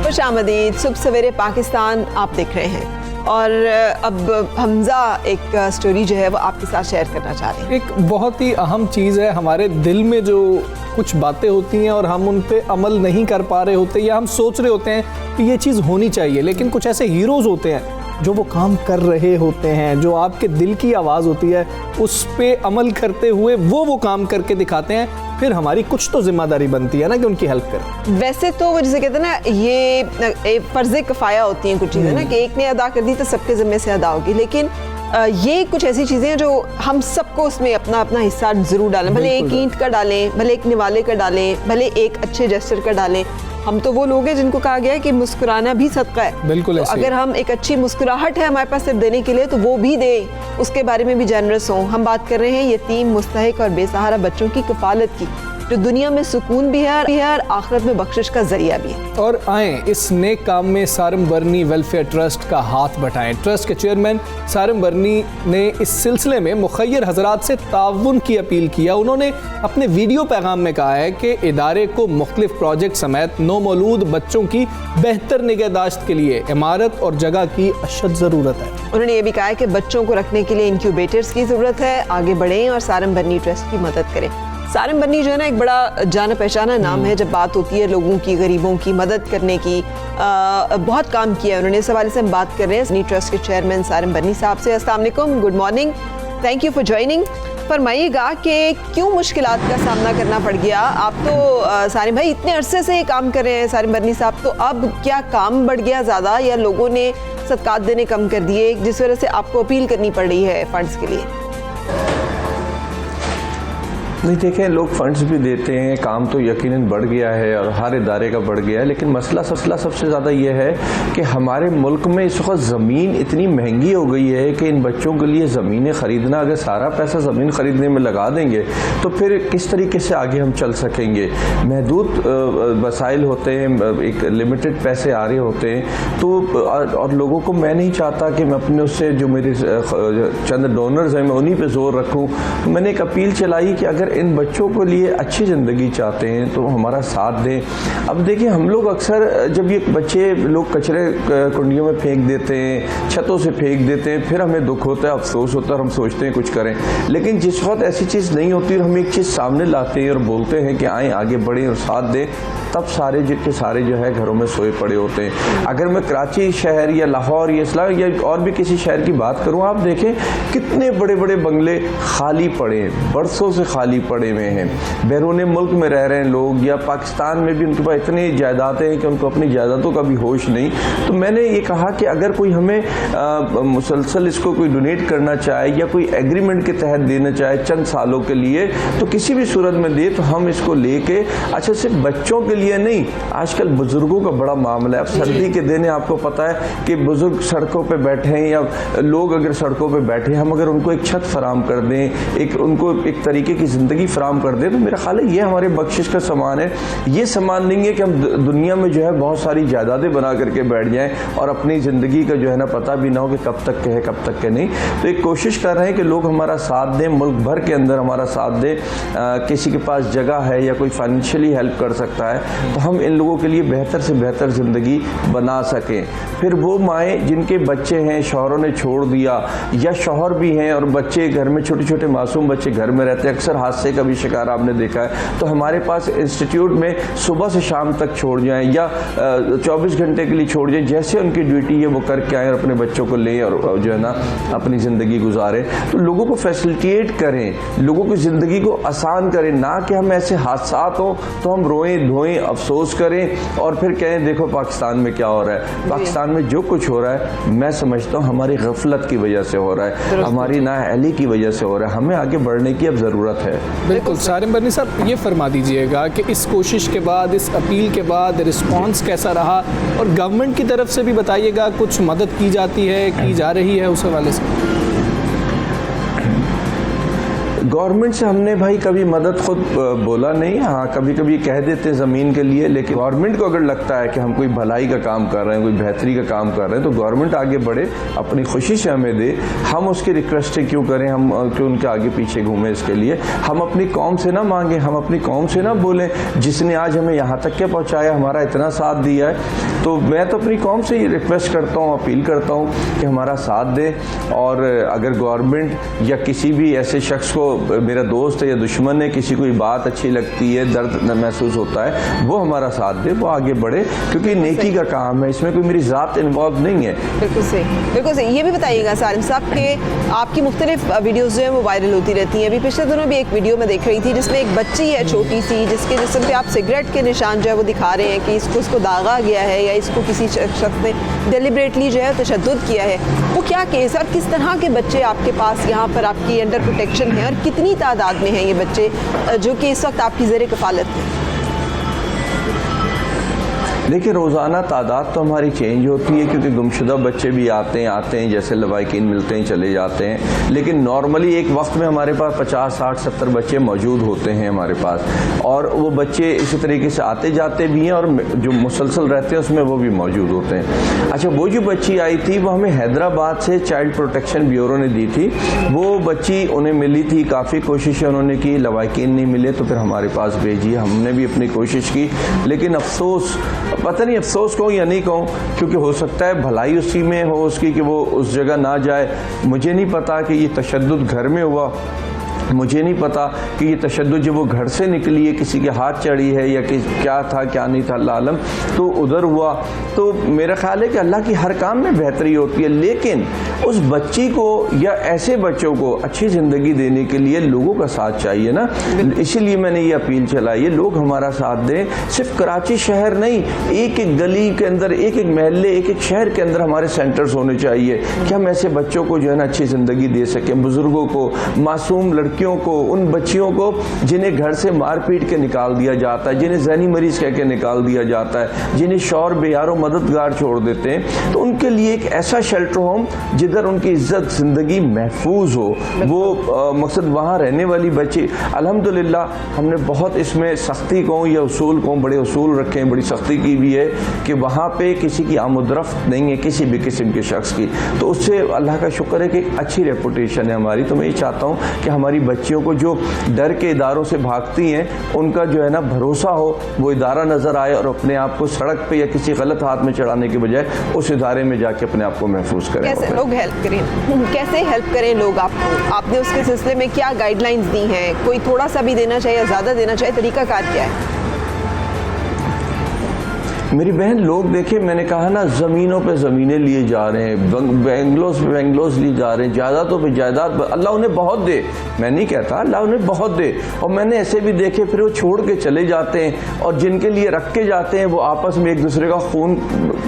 खुशामदीद, सुबह सवेरे पाकिस्तान आप देख रहे हैं। और अब हमजा एक स्टोरी जो है वो आपके साथ शेयर करना चाह रहे हैं।
एक बहुत ही अहम चीज़ है, हमारे दिल में जो कुछ बातें होती हैं और हम उन पे अमल नहीं कर पा रहे होते, या हम सोच रहे होते हैं कि ये चीज़ होनी चाहिए, लेकिन कुछ ऐसे हीरोज़ होते हैं जो वो काम कर रहे होते हैं, जो आपके दिल की आवाज़ होती है, उस पे अमल करते हुए वो काम करके दिखाते हैं। फिर हमारी कुछ तो जिम्मेदारी बनती है ना कि उनकी हेल्प करें।
वैसे तो वो जिसे कहते हैं ना, ये फर्ज़े किफ़ाया होती हैं कुछ चीज़ें ना, कि एक ने अदा कर दी तो सबके ज़िम्मे से अदा होगी। लेकिन ये कुछ ऐसी चीज़ें हैं जो हम सबको उसमें अपना अपना हिस्सा ज़रूर डालें, भले एक ईंट का डालें, भले एक निवाले का डालें, भले एक अच्छे जेस्चर का डालें। हम तो वो लोग हैं जिनको कहा गया है कि मुस्कुराना भी सदका है।
बिल्कुल
तो अगर हम एक अच्छी मुस्कुराहट है हमारे पास सिर्फ देने के लिए, तो वो भी दें, उसके बारे में भी जनरस हों। हम बात कर रहे हैं यतीम, मुस्तहिक और बेसहारा बच्चों की कफालत की, जो दुनिया में सुकून भी है और आखिरत में बख्शिश का जरिया भी है।
और आएँ इस नेक काम में सारम बर्नी वेलफेयर ट्रस्ट का हाथ बटाएं। ट्रस्ट के चेयरमैन सारम बर्नी ने इस सिलसिले में मुखय्यर हजरात से ताउन की अपील किया। उन्होंने अपने वीडियो पैगाम में कहा है कि इदारे को मुख्तलिफ प्रोजेक्ट समेत नौमौलूद बच्चों की बेहतर निगहदाश्त के लिए इमारत और जगह की अशद ज़रूरत है।
उन्होंने ये भी कहा है कि बच्चों को रखने के लिए इंक्यूबेटर्स की ज़रूरत है। आगे बढ़ें और सारम बर्नी ट्रस्ट की मदद करें। सारम बर्नी जो है ना, एक बड़ा जाना पहचाना नाम है जब बात होती है लोगों की, गरीबों की मदद करने की। बहुत काम किया है उन्होंने। इस हवाले से हम बात कर रहे हैं ट्रस्ट के चेयरमैन सारम बर्नी साहब से। अस्सलाम वालेकुम, good morning, thank you for joining. फरमाइएगा कि क्यों मुश्किलात का सामना करना पड़ गया। आप तो सारिम भाई इतने अरसे से काम कर रहे हैं, सारिम बरनी साहब, तो अब क्या काम बढ़ गया ज़्यादा या लोगों ने सदकात देने कम कर दिए जिस वजह से आपको अपील करनी पड़ रही है फंड्स के लिए?
नहीं, देखें, लोग फंड्स भी देते हैं, काम तो यकीनन बढ़ गया है और हर इदारे का बढ़ गया है, लेकिन मसला सबसे ज़्यादा ये है कि हमारे मुल्क में इस वक्त ज़मीन इतनी महंगी हो गई है कि इन बच्चों के लिए ज़मीनें ख़रीदना, अगर सारा पैसा ज़मीन ख़रीदने में लगा देंगे तो फिर किस तरीके से आगे हम चल सकेंगे। महदूद वसाइल होते हैं, एक लिमिटेड पैसे आ रहे होते हैं, तो और लोगों को, मैं नहीं चाहता कि मैं अपने उससे जो मेरे चंद डोनर्स हैं मैं उन्हीं पर जोर रखूँ। तो मैंने एक अपील चलाई कि अगर इन बच्चों के लिए अच्छी ज़िंदगी चाहते हैं तो हमारा साथ दें। अब देखिए, हम लोग अक्सर जब ये बच्चे लोग कचरे कुंडियों में फेंक देते हैं, छतों से फेंक देते हैं, फिर हमें दुख होता है, अफसोस होता है और हम सोचते हैं कुछ करें। लेकिन जिस वक्त ऐसी चीज़ नहीं होती और हम एक चीज़ सामने लाते हैं और बोलते हैं कि आएँ आगे बढ़ें और साथ दें, तब सारे के सारे जो है घरों में सोए पड़े होते हैं। अगर मैं कराची शहर या लाहौर या इस्लाम या और भी किसी शहर की बात करूं, आप देखें कितने बड़े बड़े बंगले खाली पड़े हैं, बरसों से खाली पड़े हुए हैं। बैरून मुल्क में रह रहे हैं लोग, या पाकिस्तान में भी उनके पास इतनी जायदादें हैं कि उनको अपनी जायदादों का भी होश नहीं। तो मैंने ये कहा कि अगर कोई हमें मुसलसल इसको कोई डोनेट करना चाहे या कोई एग्रीमेंट के तहत देना चाहे चंद सालों के लिए, तो किसी भी सूरत में दे, तो हम इसको लेके, अच्छा सिर्फ बच्चों के लिए नहीं, आजकल बुजुर्गों का बड़ा मामला है। अब सर्दी के दिन आपको पता है कि बुजुर्ग सड़कों पे बैठे हैं, या लोग अगर सड़कों पे बैठे हैं, हम अगर उनको एक छत फराम कर दें, एक उनको एक तरीके की ज़िंदगी फराम कर दें, तो मेरा ख्याल है ये हमारे बख्शिश का सामान है। ये सामान नहीं है कि हम दुनिया में जो है बहुत सारी जायदादें बना करके बैठ जाएं और अपनी ज़िंदगी का जो है ना पता भी ना हो कि कब तक के है कब तक के नहीं। तो एक कोशिश कर रहे हैं कि लोग हमारा साथ दें, मुल्क भर के अंदर हमारा साथ दें। किसी के पास जगह है या कोई फाइनेंशियली हेल्प कर सकता है, तो हम इन लोगों के लिए बेहतर से बेहतर ज़िंदगी बना सकें। फिर वो माएँ जिनके बच्चे हैं, शौहरों ने छोड़ दिया, या शौहर भी हैं और बच्चे घर में, छोटे छोटे मासूम बच्चे घर में रहते हैं, अक्सर हादसे का भी शिकार आपने देखा है, तो हमारे पास इंस्टीट्यूट में सुबह से शाम तक छोड़ जाएं या 24 घंटे के लिए छोड़ जाएं, जैसे उनकी ड्यूटी है वो करके आएँ और अपने बच्चों को लें और जो है ना अपनी ज़िंदगी गुजारें। तो लोगों को फैसिलिटेट करें, लोगों की ज़िंदगी को आसान करें, ना कि हम ऐसे हादसात हों तो हम रोएं धोएं अफसोस करें और फिर कहें देखो पाकिस्तान में क्या हो रहा है। पाकिस्तान में जो कुछ हो रहा है, मैं समझता हूँ हमारी गफलत की वजह से हो रहा है, हमारी नाअहली की वजह से हो रहा है। हमें आगे बढ़ने की अब ज़रूरत है।
बिल्कुल। सारिम बरनी साहब, ये फरमा दीजिएगा कि इस कोशिश के बाद, इस अपील के बाद रिस्पांस कैसा रहा, और गवर्नमेंट की तरफ से भी बताइएगा कुछ मदद की जाती है, की जा रही है उस हवाले से?
गवर्नमेंट से हमने भाई कभी मदद खुद बोला नहीं, हाँ कभी कभी कह देते ज़मीन के लिए, लेकिन गवर्नमेंट को अगर लगता है कि हम कोई भलाई का काम कर रहे हैं, कोई बेहतरी का काम कर रहे हैं, तो गवर्नमेंट आगे बढ़े, अपनी खुशी से हमें दे। हम उसकी रिक्वेस्ट क्यों करें, हम क्यों उनके आगे पीछे घूमें? इसके लिए हम अपनी कौम से ना मांगें, हम अपनी कौम से ना बोलें जिसने आज हमें यहाँ तक क्या पहुँचाया, हमारा इतना साथ दिया है। तो मैं तो अपनी कौम से ही रिक्वेस्ट करता हूँ, अपील करता हूँ कि हमारा साथ दें। और अगर गवर्नमेंट या किसी भी ऐसे शख्स को, मेरा दोस्त है या दुश्मन है, किसी कोई बात अच्छी लगती है, दर्द महसूस होता है, वो हमारा साथ दे, वो आगे बढ़े, क्योंकि नेकी का काम है, इसमें कोई मेरी ज़ात इन्वॉल्व नहीं है।
बिल्कुल सही, बिल्कुल सही। ये भी बताइएगा सारिम साहब कि आपकी मुख्तलिफ वीडियोज़ जो है वो वायरल होती रहती हैं। अभी पिछले दिनों भी एक वीडियो में देख रही थी जिसमें एक बच्ची है छोटी सी, जिसके जिस्म पे आप सिगरेट के निशान जो है वो दिखा रहे हैं कि इसको दागा गया है या इसको किसी शख्स ने डेलिबरेटली जो है तशद्दुद किया है। वो क्या केस है और किस तरह के बच्चे आपके पास यहाँ पर आपकी अंडर प्रोटेक्शन है, और कितनी तादाद में हैं ये बच्चे जो कि इस वक्त आपकी ज़ेरे कफ़ालत हैं?
देखिए, रोज़ाना तादाद तो हमारी चेंज होती है, क्योंकि गुमशुदा बच्चे भी आते हैं, जैसे लवाकिन मिलते हैं चले जाते हैं, लेकिन नॉर्मली एक वक्त में हमारे पास 50, 60, 70 बच्चे मौजूद होते हैं हमारे पास, और वो बच्चे इसी तरीके से आते जाते भी हैं, और जो मुसलसल रहते हैं उसमें वो भी मौजूद होते हैं। अच्छा, वो जो बच्ची आई थी वो हमें हैदराबाद से चाइल्ड प्रोटेक्शन ब्यूरो ने दी थी। वो बच्ची उन्हें मिली थी, काफ़ी कोशिशें उन्होंने की, लवाकिन नहीं मिले तो फिर हमारे पास भेजी, हमने भी अपनी कोशिश की, लेकिन अफसोस, पता नहीं अफसोस कहूँ या नहीं कहूँ, क्योंकि हो सकता है भलाई उसी में हो उसकी कि वो उस जगह ना जाए। मुझे नहीं पता कि ये तशद्दुद घर में हुआ मुझे नहीं पता कि ये तशद्दुद जब वो घर से निकली है, किसी के हाथ चढ़ी है या कि क्या था क्या नहीं था, अल्लाह आलम, तो उधर हुआ। तो मेरा ख्याल है कि अल्लाह की हर काम में बेहतरी होती है, लेकिन उस बच्ची को या ऐसे बच्चों को अच्छी ज़िंदगी देने के लिए लोगों का साथ चाहिए ना। इसीलिए मैंने ये अपील चलाई है, लोग हमारा साथ दें। सिर्फ कराची शहर नहीं, एक एक गली के अंदर, एक एक महल्ले, एक एक शहर के अंदर हमारे सेंटर्स होने चाहिए कि हम ऐसे बच्चों को जो है ना अच्छी ज़िंदगी दे सकें, बुज़ुर्गों को, मासूम लड़कियों को, उन बच्चियों को जिन्हें घर से मार पीट के निकाल दिया जाता है, जिन्हें ज़हनी मरीज़ कह के निकाल दिया जाता है, जिन्हें शौहर बेयारो मददगार छोड़ देते हैं, तो उनके लिए एक ऐसा शेल्टर होम जिधर उनकी इज्जत ज़िंदगी महफूज हो, वो मकसद वहाँ रहने वाली बच्ची। अल्हम्दुलिल्लाह हमने बहुत इसमें सख्ती को या उसूल को, बड़े उसूल रखे हैं, बड़ी सख्ती की भी है कि वहाँ पे किसी की आमदरफ्त नहीं है किसी भी किस्म के शख्स की। तो उससे अल्लाह का शुक्र है कि अच्छी रेपुटेशन है हमारी। तो मैं ये चाहता हूँ कि हमारी बच्चियों को जो डर के इदारों से भागती हैं, उनका जो है ना भरोसा हो, वो इदारा नज़र आए और अपने आप को सड़क पे या किसी गलत हाथ में चढ़ाने के बजाय उस इदारे में जाके अपने आप को महफूज करें।
कैसे लोग हेल्प करें, कैसे हेल्प करें लोग आपको? आपने उसके सिलसिले में क्या गाइडलाइंस दी हैं? कोई थोड़ा सा भी देना चाहिए या ज़्यादा देना चाहिए, तरीकाकार क्या है?
मेरी बहन, लोग देखे, मैंने कहा ना, ज़मीनों पे ज़मीनें लिए जा रहे हैं, बेंगलोस पे बेंगलोस लिए जा रहे हैं, जायदादों पे जायदाद। अल्लाह उन्हें बहुत दे, मैं नहीं कहता, अल्लाह उन्हें बहुत दे। और मैंने ऐसे भी देखे फिर वो छोड़ के चले जाते हैं, और जिनके लिए रख के जाते हैं वो आपस में एक दूसरे का खून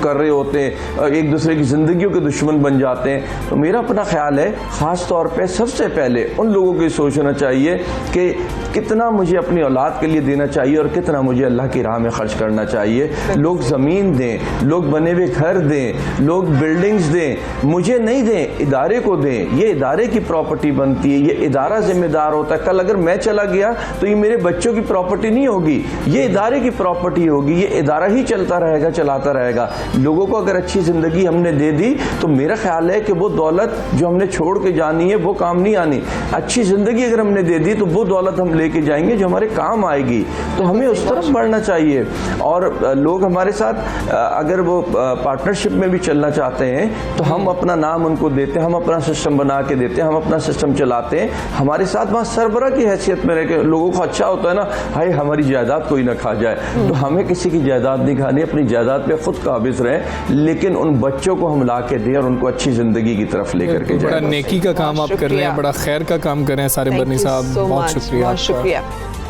कर रहे होते हैं और एक दूसरे की ज़िंदगियों के दुश्मन बन जाते हैं। तो मेरा अपना ख्याल है, ख़ास तौर पर सबसे पहले उन लोगों को सोचना चाहिए कि कितना मुझे अपनी औलाद के लिए देना चाहिए और कितना मुझे अल्लाह की राह में खर्च करना चाहिए। लोग ज़मीन दें, लोग बने हुए घर दें, लोग बिल्डिंग्स दें, मुझे नहीं दें, इदारे को दें। ये इदारे की प्रॉपर्टी बनती है, ये इदारा जिम्मेदार होता है। कल अगर मैं चला गया तो ये मेरे बच्चों की प्रॉपर्टी नहीं होगी, ये इदारे की प्रॉपर्टी होगी, ये इदारा ही चलता रहेगा, चलाता रहेगा। लोगों को अगर अच्छी ज़िंदगी हमने दे दी तो मेरा ख्याल है कि वो दौलत जो हमने छोड़ के जानी है वो काम नहीं आनी। अच्छी ज़िंदगी अगर हमने दे दी तो वो दौलत हम लेके जाएंगे जो हमारे काम आएगी। तो हमें उस तरफ बढ़ना चाहिए। और लोग हमारे साथ अगर वो पार्टनरशिप में भी चलना चाहते हैं तो हम अपना नाम उनको देते हैं, हम अपना सिस्टम बना के देते हैं, हम अपना सिस्टम चलाते हैं। हमारे साथ वहाँ सरबरा की हैसियत में रह के लोगों को अच्छा होता है ना, हाय हमारी जायदाद कोई ना खा जाए। तो हमें किसी की जायदाद नहीं खानी, अपनी जायदाद पे खुद काबिज रहें, लेकिन उन बच्चों को हम ला के दें और उनको अच्छी ज़िंदगी की तरफ लेकर के जाएं।
बड़ा नेकी का काम आप कर रहे हैं, बड़ा खैर का काम कर रहे हैं सारे बर्नी साहब, बहुत शुक्रिया।
बहुत शुक्रिया।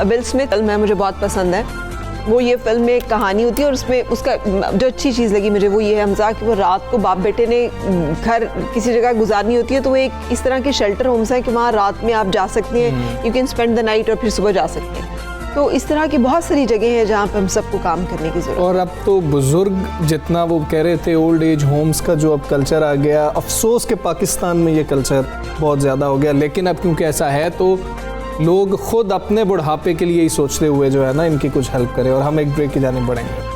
विल स्मिथ फिल्म है, मुझे बहुत पसंद है। वो ये फिल्म में एक कहानी होती है और उसमें उसका जो अच्छी चीज़ लगी मुझे वो ये है हमजा कि वो रात को बाप बेटे ने घर किसी जगह गुजारनी होती है तो वो एक इस तरह के शेल्टर होम्स हैं कि वहाँ रात में आप जा सकते हैं, you can spend the night और फिर सुबह जा सकते हैं। तो इस तरह की बहुत सारी जगह हैं जहाँ पर हम सबको काम करने की ज़रूरत है।
और अब तो बुज़ुर्ग जितना वो कह रहे थे ओल्ड एज होम्स का जो अब कल्चर आ गया, अफसोस के पाकिस्तान में ये कल्चर बहुत ज़्यादा हो गया। लेकिन अब क्योंकि ऐसा है तो लोग खुद अपने बुढ़ापे के लिए ही सोचते हुए जो है ना इनकी कुछ हेल्प करें। और हम एक ब्रेक की जानिब बढ़ेंगे।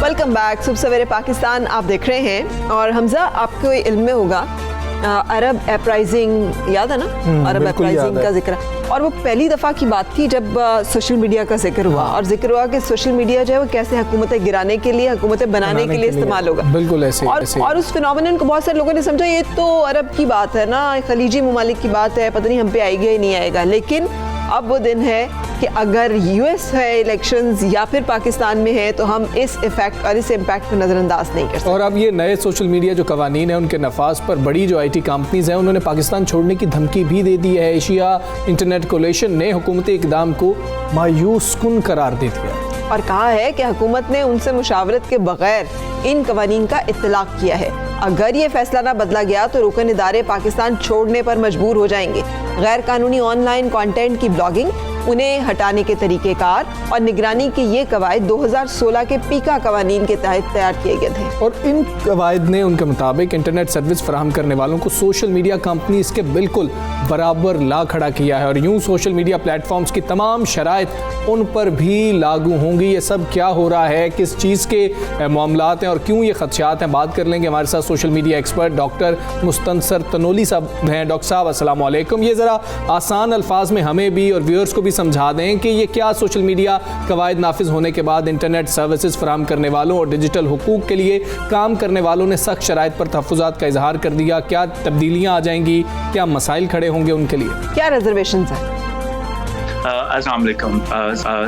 वेलकम बैक, सुबह सवेरे पाकिस्तान आप देख रहे हैं। और हमजा, आपको इल्म में होगा अरब अपराइजिंग याद है ना? अरब अपराइजिंग का जिक्र, और वो पहली दफ़ा की बात थी जब सोशल मीडिया का जिक्र हुआ। और जिक्र हुआ कि सोशल मीडिया जो है वो कैसे हुकूमतें गिराने के लिए, हुकूमतें बनाने के लिए इस्तेमाल होगा।
बिल्कुल ऐसे
और उस फिनोमेनन को बहुत सारे लोगों ने समझा ये तो अरब की बात है ना, खलीजी ममालिक की बात है, पता नहीं हम पे आएगा ही नहीं आएगा। लेकिन अब वो दिन है कि अगर यूएस है इलेक्शंस या फिर पाकिस्तान में है तो हम इस इफेक्ट और इस इम्पैक्ट को नज़रअंदाज नहीं कर सकते।
और अब ये नए सोशल मीडिया जो कवानीन है उनके नफाज पर बड़ी जो IT कंपनीज हैं उन्होंने पाकिस्तान छोड़ने की धमकी भी दे दी है। एशिया इंटरनेट कोलेशन ने हुकूमती इक़दाम को मायूस कुन करार दे दिया
और कहा है कि हुकूमत ने उनसे मुशावरत के बगैर इन कवानीन का इत्तलाक किया है। अगर ये फैसला ना बदला गया तो रुकन इदारे पाकिस्तान छोड़ने पर मजबूर हो जाएंगे। गैर कानूनी ऑनलाइन कंटेंट की ब्लॉगिंग, उन्हें हटाने के तरीक़ेकार और निगरानी के ये कवायद 2016 के पीका कवानीन के तहत तैयार किए गए थे।
और इन कवायद ने उनके मुताबिक इंटरनेट सर्विस फराहम करने वालों को सोशल मीडिया कंपनीज के बिल्कुल बराबर ला खड़ा किया है और यूं सोशल मीडिया प्लेटफॉर्म्स की तमाम शराइत उन पर भी लागू होंगी। ये सब क्या हो रहा है, किस चीज़ के मामलात हैं और क्यों ये खदशात हैं, बात कर लेंगे। हमारे साथ social media expert doctor Mustansar Tanoli साहब हैं। डॉक्टर साहब अस्सलाम वालेकुम। ये ज़रा आसान अल्फाज में हमें भी और व्यूअर्स को भी समझा दें कि ये क्या सोशल मीडिया कवायद नाफिज होने के बाद इंटरनेट सर्विसेज फराहम करने वालों और डिजिटल हुकूक के लिए काम करने वालों ने सख्त शराइत पर तहफ़्फ़ुज़ात का इजहार कर दिया, क्या तब्दीलियाँ आ जाएंगी, क्या मसाइल खड़े होंगे उनके लिए,
क्या रिजर्वेशंस हैं?
अस्सलाम वालेकुम।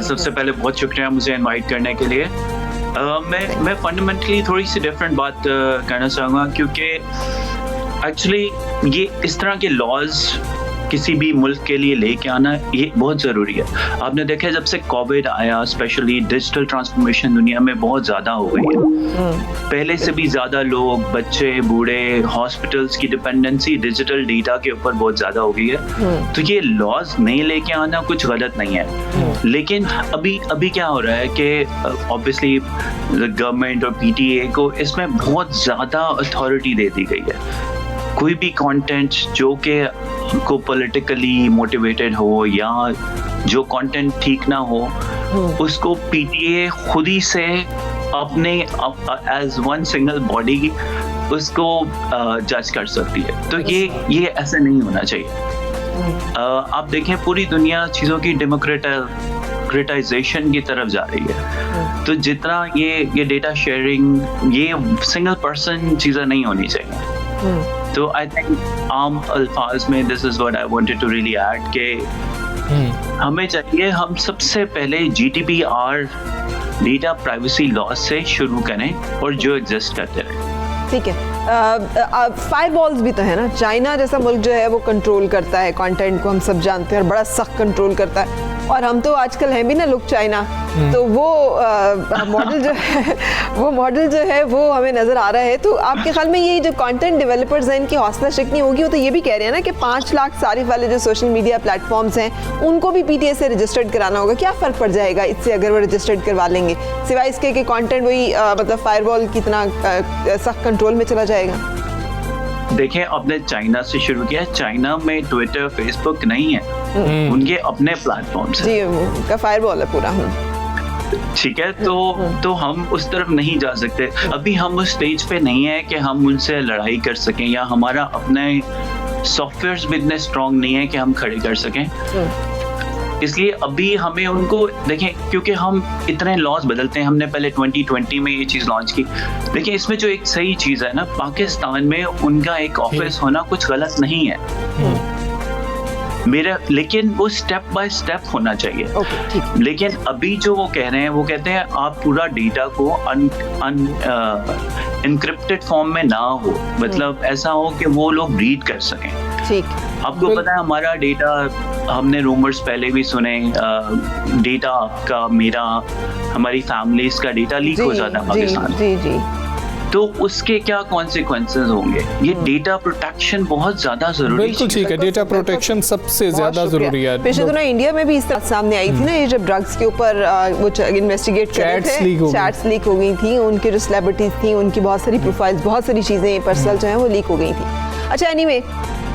सबसे पहले बहुत शुक्रिया मुझे इनवाइट करने के लिए। मैं फंडामेंटली थोड़ी सी डिफरेंट बात करना चाहूँगा, क्योंकि एक्चुअली ये इस तरह के लॉज किसी भी मुल्क के लिए लेके आना ये बहुत ज़रूरी है। आपने देखा जब से कोविड आया, स्पेशली डिजिटल ट्रांसफॉर्मेशन दुनिया में बहुत ज़्यादा हो गई है। पहले से भी ज़्यादा लोग, बच्चे, बूढ़े, हॉस्पिटल्स की डिपेंडेंसी डिजिटल डेटा के ऊपर बहुत ज़्यादा हो गई है। तो ये लॉज नहीं लेके आना कुछ गलत नहीं है, लेकिन अभी क्या हो रहा है कि ऑब्वियसली गवर्नमेंट और PTA को इसमें बहुत ज़्यादा अथॉरिटी दे दी गई है। कोई भी कंटेंट जो कि को पॉलिटिकली मोटिवेटेड हो या जो कंटेंट ठीक ना हो, उसको PTA खुद ही से अपने एज वन सिंगल बॉडी उसको जज कर सकती है। तो ये ऐसा नहीं होना चाहिए। आप देखें पूरी दुनिया चीज़ों की डेमोक्रेटाइजेशन की तरफ जा रही है। तो जितना ये डेटा शेयरिंग, ये सिंगल पर्सन चीज़ें नहीं होनी चाहिए। तो आई थिंक आम अल्फाज में this is what I wanted to really add के हमें चाहिए हम सबसे पहले GDPR डेटा प्राइवेसी लॉ से शुरू करें और जो एग्जिस्ट करते रहे।
ठीक है। फायरवॉल्स भी तो है ना। चाइना जैसा मुल्क जो है वो कंट्रोल करता है कंटेंट को, हम सब जानते हैं, और बड़ा सख्त कंट्रोल करता है। और हम तो आजकल हैं भी ना लुक चाइना, तो वो मॉडल जो है वो हमें नज़र आ रहा है। तो आपके ख्याल में ये जो कंटेंट डेवलपर्स हैं इनकी हौसला शिकनी होगी? वो तो ये भी कह रहे हैं ना कि 5 लाख सारिफ वाले जो सोशल मीडिया प्लेटफॉर्म्स हैं उनको भी PTA से रजिस्टर्ड कराना होगा। क्या फ़र्क पड़ जाएगा इससे अगर वो रजिस्टर्ड करवा लेंगे, सिवाय इसके कि कंटेंट वही मतलब फायरवॉल कितना सख्त कंट्रोल में चला जाएगा?
देखें, आपने चाइना से शुरू किया। चाइना में ट्विटर, फेसबुक नहीं है, उनके अपने प्लेटफॉर्म्स हैं।
जी, उनका फायरवॉल है पूरा।
ठीक है, तो हम उस तरफ नहीं जा सकते। अभी हम उस स्टेज पे नहीं है कि हम उनसे लड़ाई कर सकें, या हमारा अपने सॉफ्टवेयर भी इतने स्ट्रॉन्ग नहीं है कि हम खड़े कर सकें। इसलिए अभी हमें उनको देखें, क्योंकि हम इतने लॉज बदलते हैं। हमने पहले 2020 में ये चीज़ लॉन्च की। देखिए, इसमें जो एक सही चीज़ है ना, पाकिस्तान में उनका एक ऑफिस होना कुछ गलत नहीं है लेकिन वो स्टेप बाय स्टेप होना चाहिए। लेकिन अभी जो वो कह रहे हैं, वो कहते हैं आप पूरा डेटा को एनक्रिप्टेड फॉर्म में ना हो, मतलब ऐसा हो कि वो लोग रीड कर सकें।
ठीक,
आपको पता है हमारा डेटा, हमने रूमर्स पहले भी सुने, डेटा आपका, मेरा, हमारी फैमिलीज का डेटा लीक हो जाता है पाकिस्तान।
जी।
तो उसके क्या कॉन्सिक्वेंसेस होंगे? ये डेटा प्रोटेक्शन बहुत ज्यादा जरूरी है।
बिल्कुल ठीक है, डेटा प्रोटेक्शन सबसे ज्यादा जरूरी है।
पिछले दिनों इंडिया में भी इस तरह सामने आई थी ना, ये जब ड्रग्स के ऊपर वो इन्वेस्टिगेट कर रहे थे, चैट्स लीक हो गई थी, उनकी जो सेलिब्रिटीज थी उनकी बहुत सारी प्रोफाइल्स, बहुत सारी चीजें पर्सनल जो है वो लीक हो गई थी। अच्छा, एनीवे,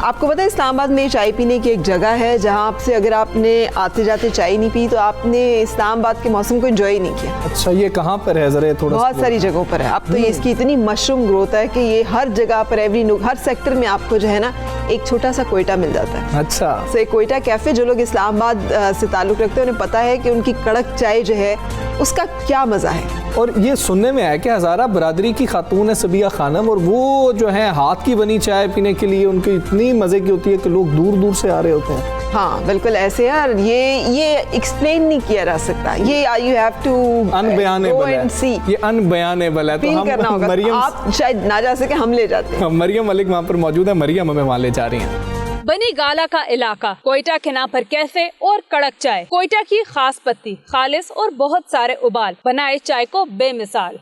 आपको पता है इस्लामाबाद में चाय पीने की एक जगह है जहाँ आपसे अगर आपने आते जाते चाय नहीं पी तो आपने इस्लामाबाद के मौसम को एंजॉय नहीं किया।
अच्छा, ये कहाँ पर है जरा थोड़ा?
बहुत सारी जगहों पर है। अब तो ये इसकी इतनी मशरूम ग्रोथ है कि ये हर जगह पर, हर सेक्टर में आपको जो है ना एक छोटा सा कोयटा मिल जाता है।
अच्छा,
तो एक कोयटा कैफे, जो लोग इस्लामाबाद से ताल्लुक़ रखते हैं उन्हें पता है कि उनकी कड़क चाय जो है उसका क्या मज़ा है।
और ये सुनने में आया कि हज़ारा बरादरी की खातून है सबिया खानम, और वो जो है हाथ की बनी चाय पीने के लिए उनकी इतनी मज़े की होती है कि लोग दूर दूर से आ रहे होते हैं।
हाँ, बिल्कुल ऐसे यार, ये एक्सप्लेन नहीं किया जा सकता। ये यू हैव टू
अनबयानेबल है, ये अनबयानेबल है। तो हम मरियम,
आप शायद ना जा सके, हम ले जाते हैं।
मरियम मलिक वहाँ पर मौजूद है, मरियम हमें वहाँ ले जा रही हैं।
बनी गाला का इलाका, कोयटा के नाम पर कैफे और कड़क चाय। कोयटा की खास पत्ती, खालिस और बहुत सारे उबाल बनाए चाय को बेमिसाल।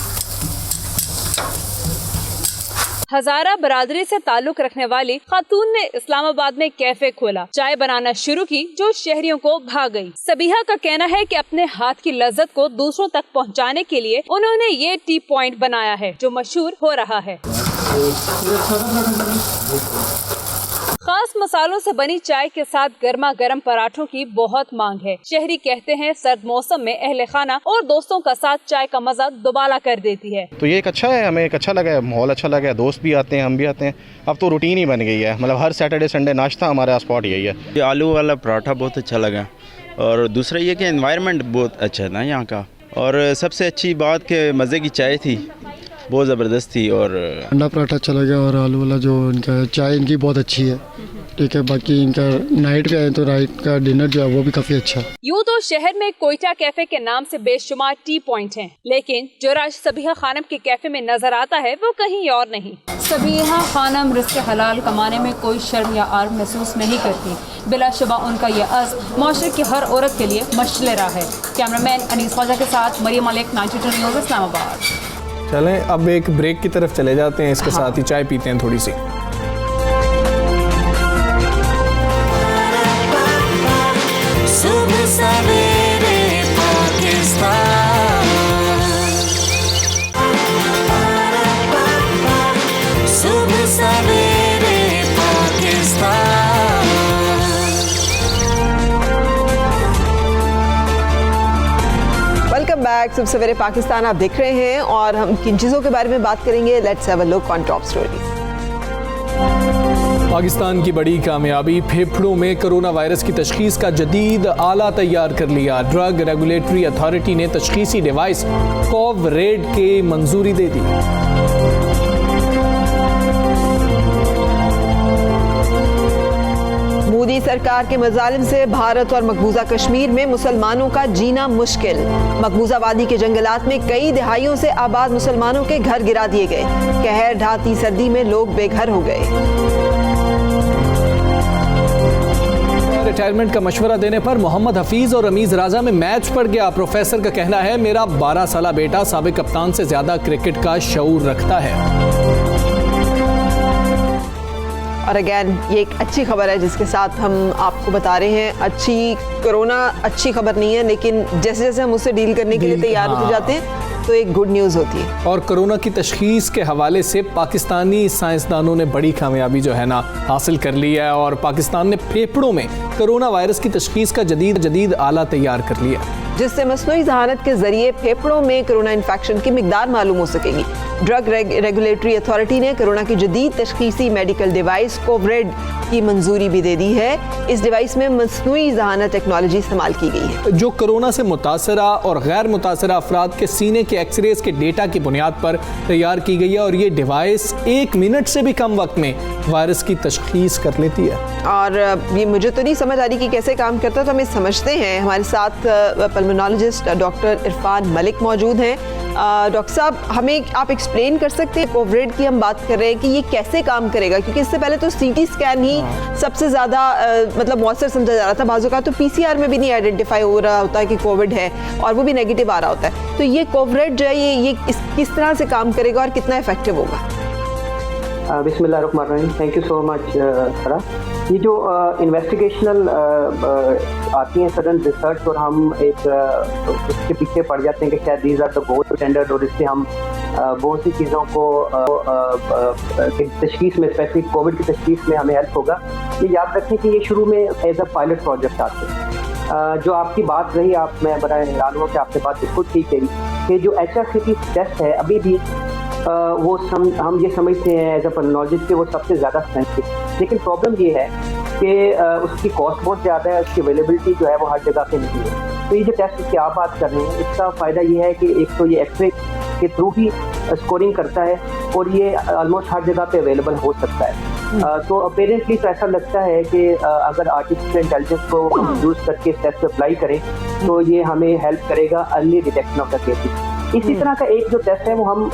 हजारा बरादरी से ताल्लुक रखने वाली खातून ने इस्लामाबाद में कैफे खोला, चाय बनाना शुरू की जो शहरियों को भा गई। सबीहा का कहना है कि अपने हाथ की लज्जत को दूसरों तक पहुंचाने के लिए उन्होंने ये टी पॉइंट बनाया है जो मशहूर हो रहा है। खास मसालों से बनी चाय के साथ गर्मा गर्म पराठों की बहुत मांग है। शहरी कहते हैं सर्द मौसम में अहले खाना और दोस्तों का साथ चाय का मजा दुबाला कर देती है।
तो ये एक अच्छा है, हमें एक अच्छा लगा है, माहौल अच्छा लगा है, दोस्त भी आते हैं, हम भी आते हैं। अब तो रूटीन ही बन गई है, मतलब हर सैटरडे संडे नाश्ता हमारा स्पॉट यही है।
ये आलू वाला पराठा बहुत अच्छा लगा और दूसरा ये कि एनवायरनमेंट बहुत अच्छा है ना यहाँ का, और सबसे अच्छी बात कि मज़े की चाय थी, बहुत ज़बरदस्त थी। और
अंडा पराठा अच्छा लगा और आलू वाला जो इनका चाय इनकी बहुत अच्छी है, ठीक है। बाकी इनका नाइट का है तो नाइट का डिनर जो है वो भी काफ़ी अच्छा।
यूँ तो शहर में कोयटा कैफे के नाम से बेशुमार टी पॉइंट हैं, लेकिन जो राज सबीहा खानम के कैफे में नजर आता है वो कहीं और नहीं। सबीहा खानम रिज़्क़ हलाल कमाने में कोई शर्म या आर महसूस नहीं करती। बिलाशुबा उनका यह अज़्म माशरे की हर औरत के लिए मशले रहा है। कैमरामैन अनीस ख्वाजा के साथ मरियम मलिक, 92 न्यूज़, इस्लामाबाद।
चलें अब एक ब्रेक की तरफ चले जाते हैं, इसके साथ ही चाय पीते हैं थोड़ी सी।
सुबह सवेरे पाकिस्तान, सुबह सवेरे पाकिस्तान।
वेलकम बैक, सुबह सवेरे पाकिस्तान आप देख रहे हैं और हम किन चीज़ों के बारे में बात करेंगे। Let's have a look on top stories.
Pakistan की बड़ी कामयाबी, फेफड़ों में कोरोना वायरस की तशखीस का जदीद आला तैयार कर लिया। ड्रग रेगुलेटरी अथॉरिटी ने तशखीसी डिवाइस कोवरेड के मंजूरी दे दी।
मोदी सरकार के मजालिम से भारत और मकबूजा कश्मीर में मुसलमानों का जीना मुश्किल। मकबूजा वादी के जंगलात में कई दहाइयों से आबाद मुसलमानों के घर गिरा दिए गए। कहर ढाती सर्दी में लोग बेघर हो गए।
रिटायरमेंट का मशवरा देने पर मोहम्मद हफीज और रमीज राजा में मैच पड़ गया। प्रोफेसर का कहना है मेरा 12 साला बेटा साबिक कप्तान से ज्यादा क्रिकेट का शऊर रखता है।
और अगेन ये एक अच्छी खबर है जिसके साथ हम आपको बता रहे हैं। अच्छी कोरोना अच्छी खबर नहीं है, लेकिन जैसे जैसे हम उससे डील करने के लिए तैयार होते जाते हैं तो एक गुड न्यूज़ होती है।
और कोरोना की तशखीस के हवाले से पाकिस्तानी साइंसदानों ने बड़ी कामयाबी जो है ना हासिल कर ली है और पाकिस्तान ने फेफड़ों में कोरोना वायरस की तशखीस का जदीद आला तैयार कर लिया,
जिससे मसनूई ज़हानत के जरिए फेफड़ों में कोरोना इन्फेक्शन की मिकदार मालूम हो सकेगी। ड्रग रेगुलेटरी अथॉरिटी ने कोरोना की जदीद तशखीसी मेडिकल डिवाइस कोवरेड की मंजूरी भी दे दी है। इस डिवाइस में मसनूई ज़हानत टेक्नोलॉजी इस्तेमाल की गई है,
जो कोरोना से मुतासरा और गैर मुतासरा अफराद के सीने के एक्सरेज के डेटा की बुनियाद पर तैयार की गई है। और ये डिवाइस 1 मिनट से भी कम वक्त में वायरस की तशखीस कर लेती है।
और ये मुझे तो नहीं समझ आ रही कि कैसे काम करता है, तो हमें समझते हैं। हमारे साथ पल्मोनोलॉजिस्ट डॉक्टर इरफान मलिक मौजूद हैं। डॉक्टर साहब, हमें आप एक्सप्लेन कर सकते हैं, कोविड की हम बात कर रहे हैं कि ये कैसे काम करेगा, क्योंकि इससे पहले तो सीटी स्कैन ही सबसे ज़्यादा मतलब मौसर समझा जा रहा था। बाज़ों का तो पीसीआर में भी नहीं आइडेंटिफाई हो रहा होता है कि कोविड है और वो भी नेगेटिव आ रहा होता है। तो ये कोविड जो है ये किस तरह से काम करेगा और कितना इफेक्टिव होगा?
बिस्मिल्लाहिर्रहमानिर्रहीम, थैंक यू सो मच सरा। ये जो इन्वेस्टिगेशनल आती हैं सडन रिसर्च और हम एक उसके पीछे पड़ जाते हैं कि शायद these are the gold standard और इससे हम बहुत सी चीज़ों को तशखीस में, स्पेसिफिक कोविड की तशखीस में हमें हेल्प होगा। ये याद रखें कि ये शुरू में एज अ पायलट प्रोजेक्ट आते हैं। जो आपकी बात रही, मैं बड़ा हैरान हुआ कि आपने बात बिल्कुल ठीक कही कि जो HRCT टेस्ट है अभी भी वो हम ये समझते हैं एज अ पल्मोनोलॉजिस्ट कि वो सबसे ज़्यादा सेंसिटिव, लेकिन प्रॉब्लम ये है कि उसकी कॉस्ट बहुत ज़्यादा है, उसकी अवेलेबिलिटी जो है वो हर जगह पे नहीं है। तो ये जो टेस्ट की आप बात कर रहे हैं इसका फ़ायदा ये है कि एक तो ये एक्सरे के थ्रू ही स्कोरिंग करता है और ये ऑलमोस्ट हर जगह पे अवेलेबल हो सकता है। तो अपेरेंटली तो ऐसा लगता है कि अगर आर्टिफिशियल इंटेलिजेंस को यूज़ करके इस टेस्ट अप्लाई करें तो ये हमें हेल्प करेगा early detection of the cases. इसी तरह का एक जो टेस्ट है वो हम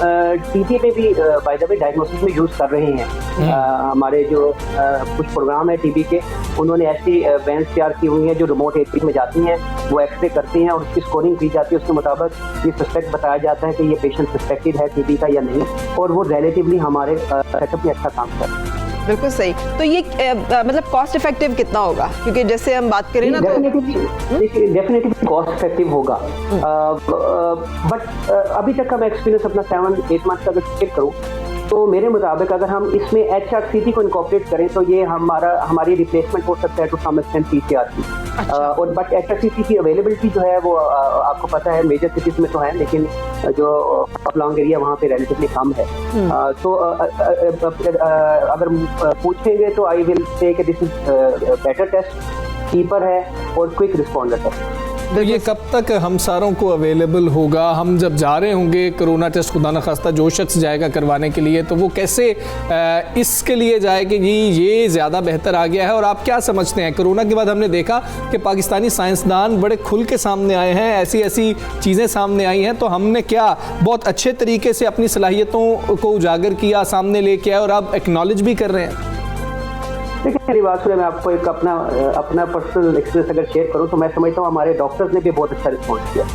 टीबी में भी बाय द वे डायग्नोसिस में यूज़ कर रहे हैं। हमारे जो कुछ प्रोग्राम है टीबी के, उन्होंने ऐसी वैन्स तैयार की हुई हैं जो रिमोट एरिया में जाती हैं, वो एक्सरे करती हैं और उसकी स्कोरिंग की जाती है। उसके मुताबिक ये सस्पेक्ट बताया जाता है कि ये पेशेंट सस्पेक्टेड है टीबी का या नहीं, और वो रिलेटिवली हमारे सेटअप में अच्छा काम कर रहे हैं।
बिल्कुल सही। तो ये मतलब कॉस्ट इफेक्टिव कितना होगा, क्योंकि जैसे हम बात करें ना
डेफिनेटली कॉस्ट इफेक्टिव होगा, बट अभी तक का मैं एक्सपीरियंस अपना 7-8 मंथ का अगर चेक करूँ तो मेरे मुताबिक अगर हम इसमें HRCT को इनकॉर्पोरेट करें तो ये हमारी रिप्लेसमेंट हो सकता है टू सम एक्सटेंट PCR की। और बट HRCT की अवेलेबिलिटी जो है वो आपको पता है मेजर सिटीज में तो है, लेकिन जो लॉन्ग एरिया वहाँ पे रिलेटिवली कम है। तो अगर पूछेंगे तो आई विल से कि this is better test, cheaper है और क्विक रिस्पॉन्डर टेस्ट।
तो ये कब तक हम सारों को अवेलेबल होगा? हम जब जा रहे होंगे कोरोना टेस्ट, खुदा न खास्ता जो शख्स जाएगा करवाने के लिए, तो वो कैसे इसके लिए जाए कि ये ज़्यादा बेहतर आ गया है? और आप क्या समझते हैं, कोरोना के बाद हमने देखा कि पाकिस्तानी साइंसदान बड़े खुल के सामने आए हैं, ऐसी ऐसी चीज़ें सामने आई हैं, तो हमने क्या बहुत अच्छे तरीके से अपनी सलाहियतों को उजागर किया, सामने लेके आए और अब एक्नॉलेज भी कर रहे हैं?
देखिए मेरी बात सुने, मैं आपको एक अपना पर्सनल एक्सपीरियंस अगर शेयर करूं तो मैं समझता हूं हमारे डॉक्टर्स ने भी बहुत अच्छा रिस्पॉन्स किया।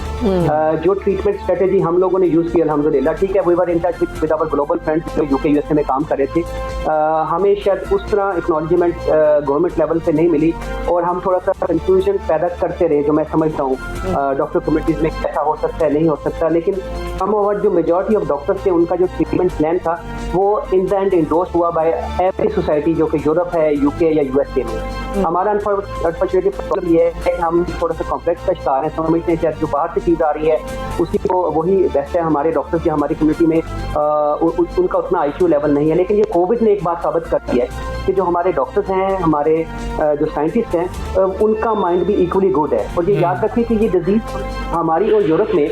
जो ट्रीटमेंट स्ट्रेटेजी हम लोगों ने यूज़ की अल्हम्दुलिल्लाह, ठीक है, we were in touch with our global friends जो यूके यूएसए में काम कर रहे थे, हमें शायद उस तरह एक्नॉलेजमेंट गवर्नमेंट लेवल पे नहीं मिली और हम थोड़ा सा कंफ्यूजन पैदा करते रहे, जो मैं समझता हूँ डॉक्टर कम्युनिटीज़ में कैसा हो सकता है, नहीं हो सकता। लेकिन हम और जो मेजॉरिटी ऑफ डॉक्टर्स थे उनका जो ट्रीटमेंट प्लान था वो इन द एंड इंडोर्स हुआ बाय एवरी सोसाइटी जो कि यूरोप है, यूके या यूएसए में। हमारा अनफॉर्चुनेटली प्रॉब्लम ये है कि हम थोड़ा सा कॉम्प्लेक्स का शिकार हैं, समझते हैं जो बाहर से चीज़ आ रही है उसी को वही बेस्ट है। हमारे डॉक्टर्स जो हमारी कम्युनिटी में उनका उतना IQ लेवल नहीं है, लेकिन ये कोविड ने एक बात साबित कर दी है कि जो हमारे डॉक्टर्स हैं, हमारे जो साइंटिस्ट हैं, उनका माइंड भी इक्वली गुड है। और ये याद रखिए कि ये डिजीज हमारी और यूरोप में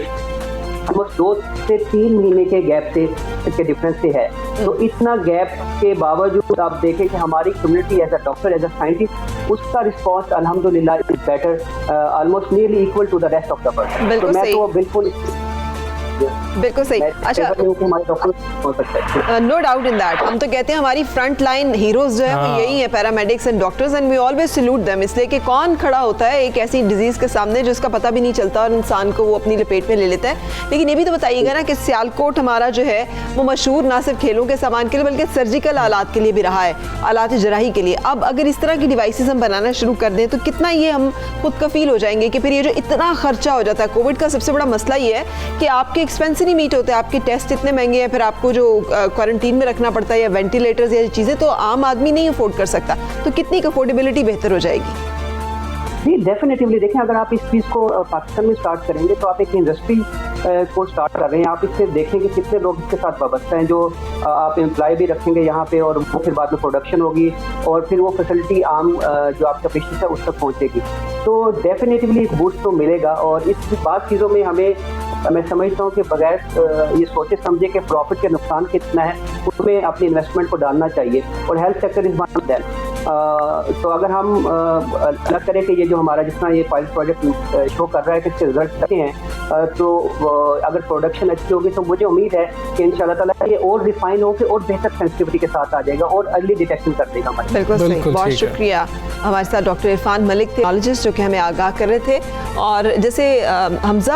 ऑलमोस्ट 2 से 3 महीने के गैप के डिफरेंस से है। तो इतना गैप के बावजूद आप देखें कि हमारी community as a doctor, as a scientist, उसका रिस्पॉन्स अल्हम्दुलिल्लाह is better, almost nearly equal to the rest of the world. तो मैं तो बिल्कुल
सही। अच्छा, नो डाउट इन दैट। हम तो कहते हैं हमारी फ्रंट लाइन हीरोज जो है वो यही है, paramedics and doctors, and we always salute them, इसलिए कि कौन खड़ा होता है एक ऐसी डिजीज के सामने जिसका पता भी नहीं चलता और इंसान को वो अपनी लपेट में ले लेता है। लेकिन ये भी तो बताइएगा ना कि सियालकोट हमारा जो है वो मशहूर ना सिर्फ खेलों के सामान के लिए बल्कि सर्जिकल आलात के लिए भी रहा है, आलात जराही के लिए। अब अगर इस तरह की डिवाइसेस हम बनाना शुरू कर दें तो कितना ये हम खुद कफील हो जाएंगे कि फिर ये जो इतना खर्चा हो जाता है। कोविड का सबसे बड़ा मसला ये है कि आपके एक्सपेंस नहीं मीट होते, आपके टेस्ट इतने महंगे हैं, फिर आपको जो क्वारंटीन में रखना पड़ता है या वेंटिलेटर्स या चीज़ें तो आम आदमी नहीं अफोर्ड कर सकता। तो कितनी अफोर्डेबिलिटी बेहतर हो जाएगी?
जी डेफिनेटली। देखें, अगर आप इस चीज़ को पाकिस्तान में स्टार्ट करेंगे तो आप एक इंडस्ट्री को स्टार्ट कर रहे हैं। आप इससे देखेंगे कितने लोग इसके साथ वाबस्ता हैं, जो आप एम्प्लॉय भी रखेंगे यहाँ पे और वो फिर बाद में प्रोडक्शन होगी और फिर वो फैसिलिटी आम जो आपका पेशेंट है उस तक पहुँचेगी। तो डेफिनेटली एक बूस्ट तो मिलेगा। और इस बात चीज़ों में मैं समझता हूँ कि बगैर ये सोचे समझे कि प्रॉफिट के नुकसान कितना है, उसमें अपनी इन्वेस्टमेंट को डालना चाहिए। और health sector is one of that. तो अगर हम अलग करें कि ये जो हमारा जितना ये पायलट प्रोजेक्ट शो कर रहा है कि इसके रिजल्ट अच्छे हैं, तो अगर प्रोडक्शन अच्छी होगी तो मुझे उम्मीद है कि इंशाल्लाह ताला ये और रिफाइन होकर और बेहतर सेंसिटिविटी के साथ आ जाएगा और अर्ली डिटेक्शन कर देगा।
बिल्कुल सही, बहुत शुक्रिया। हमारे साथ डॉक्टर इरफान मलिक थे, न्यूरोलॉजिस्ट, जो कि हमें आगाह कर रहे थे। और जैसे हमजा,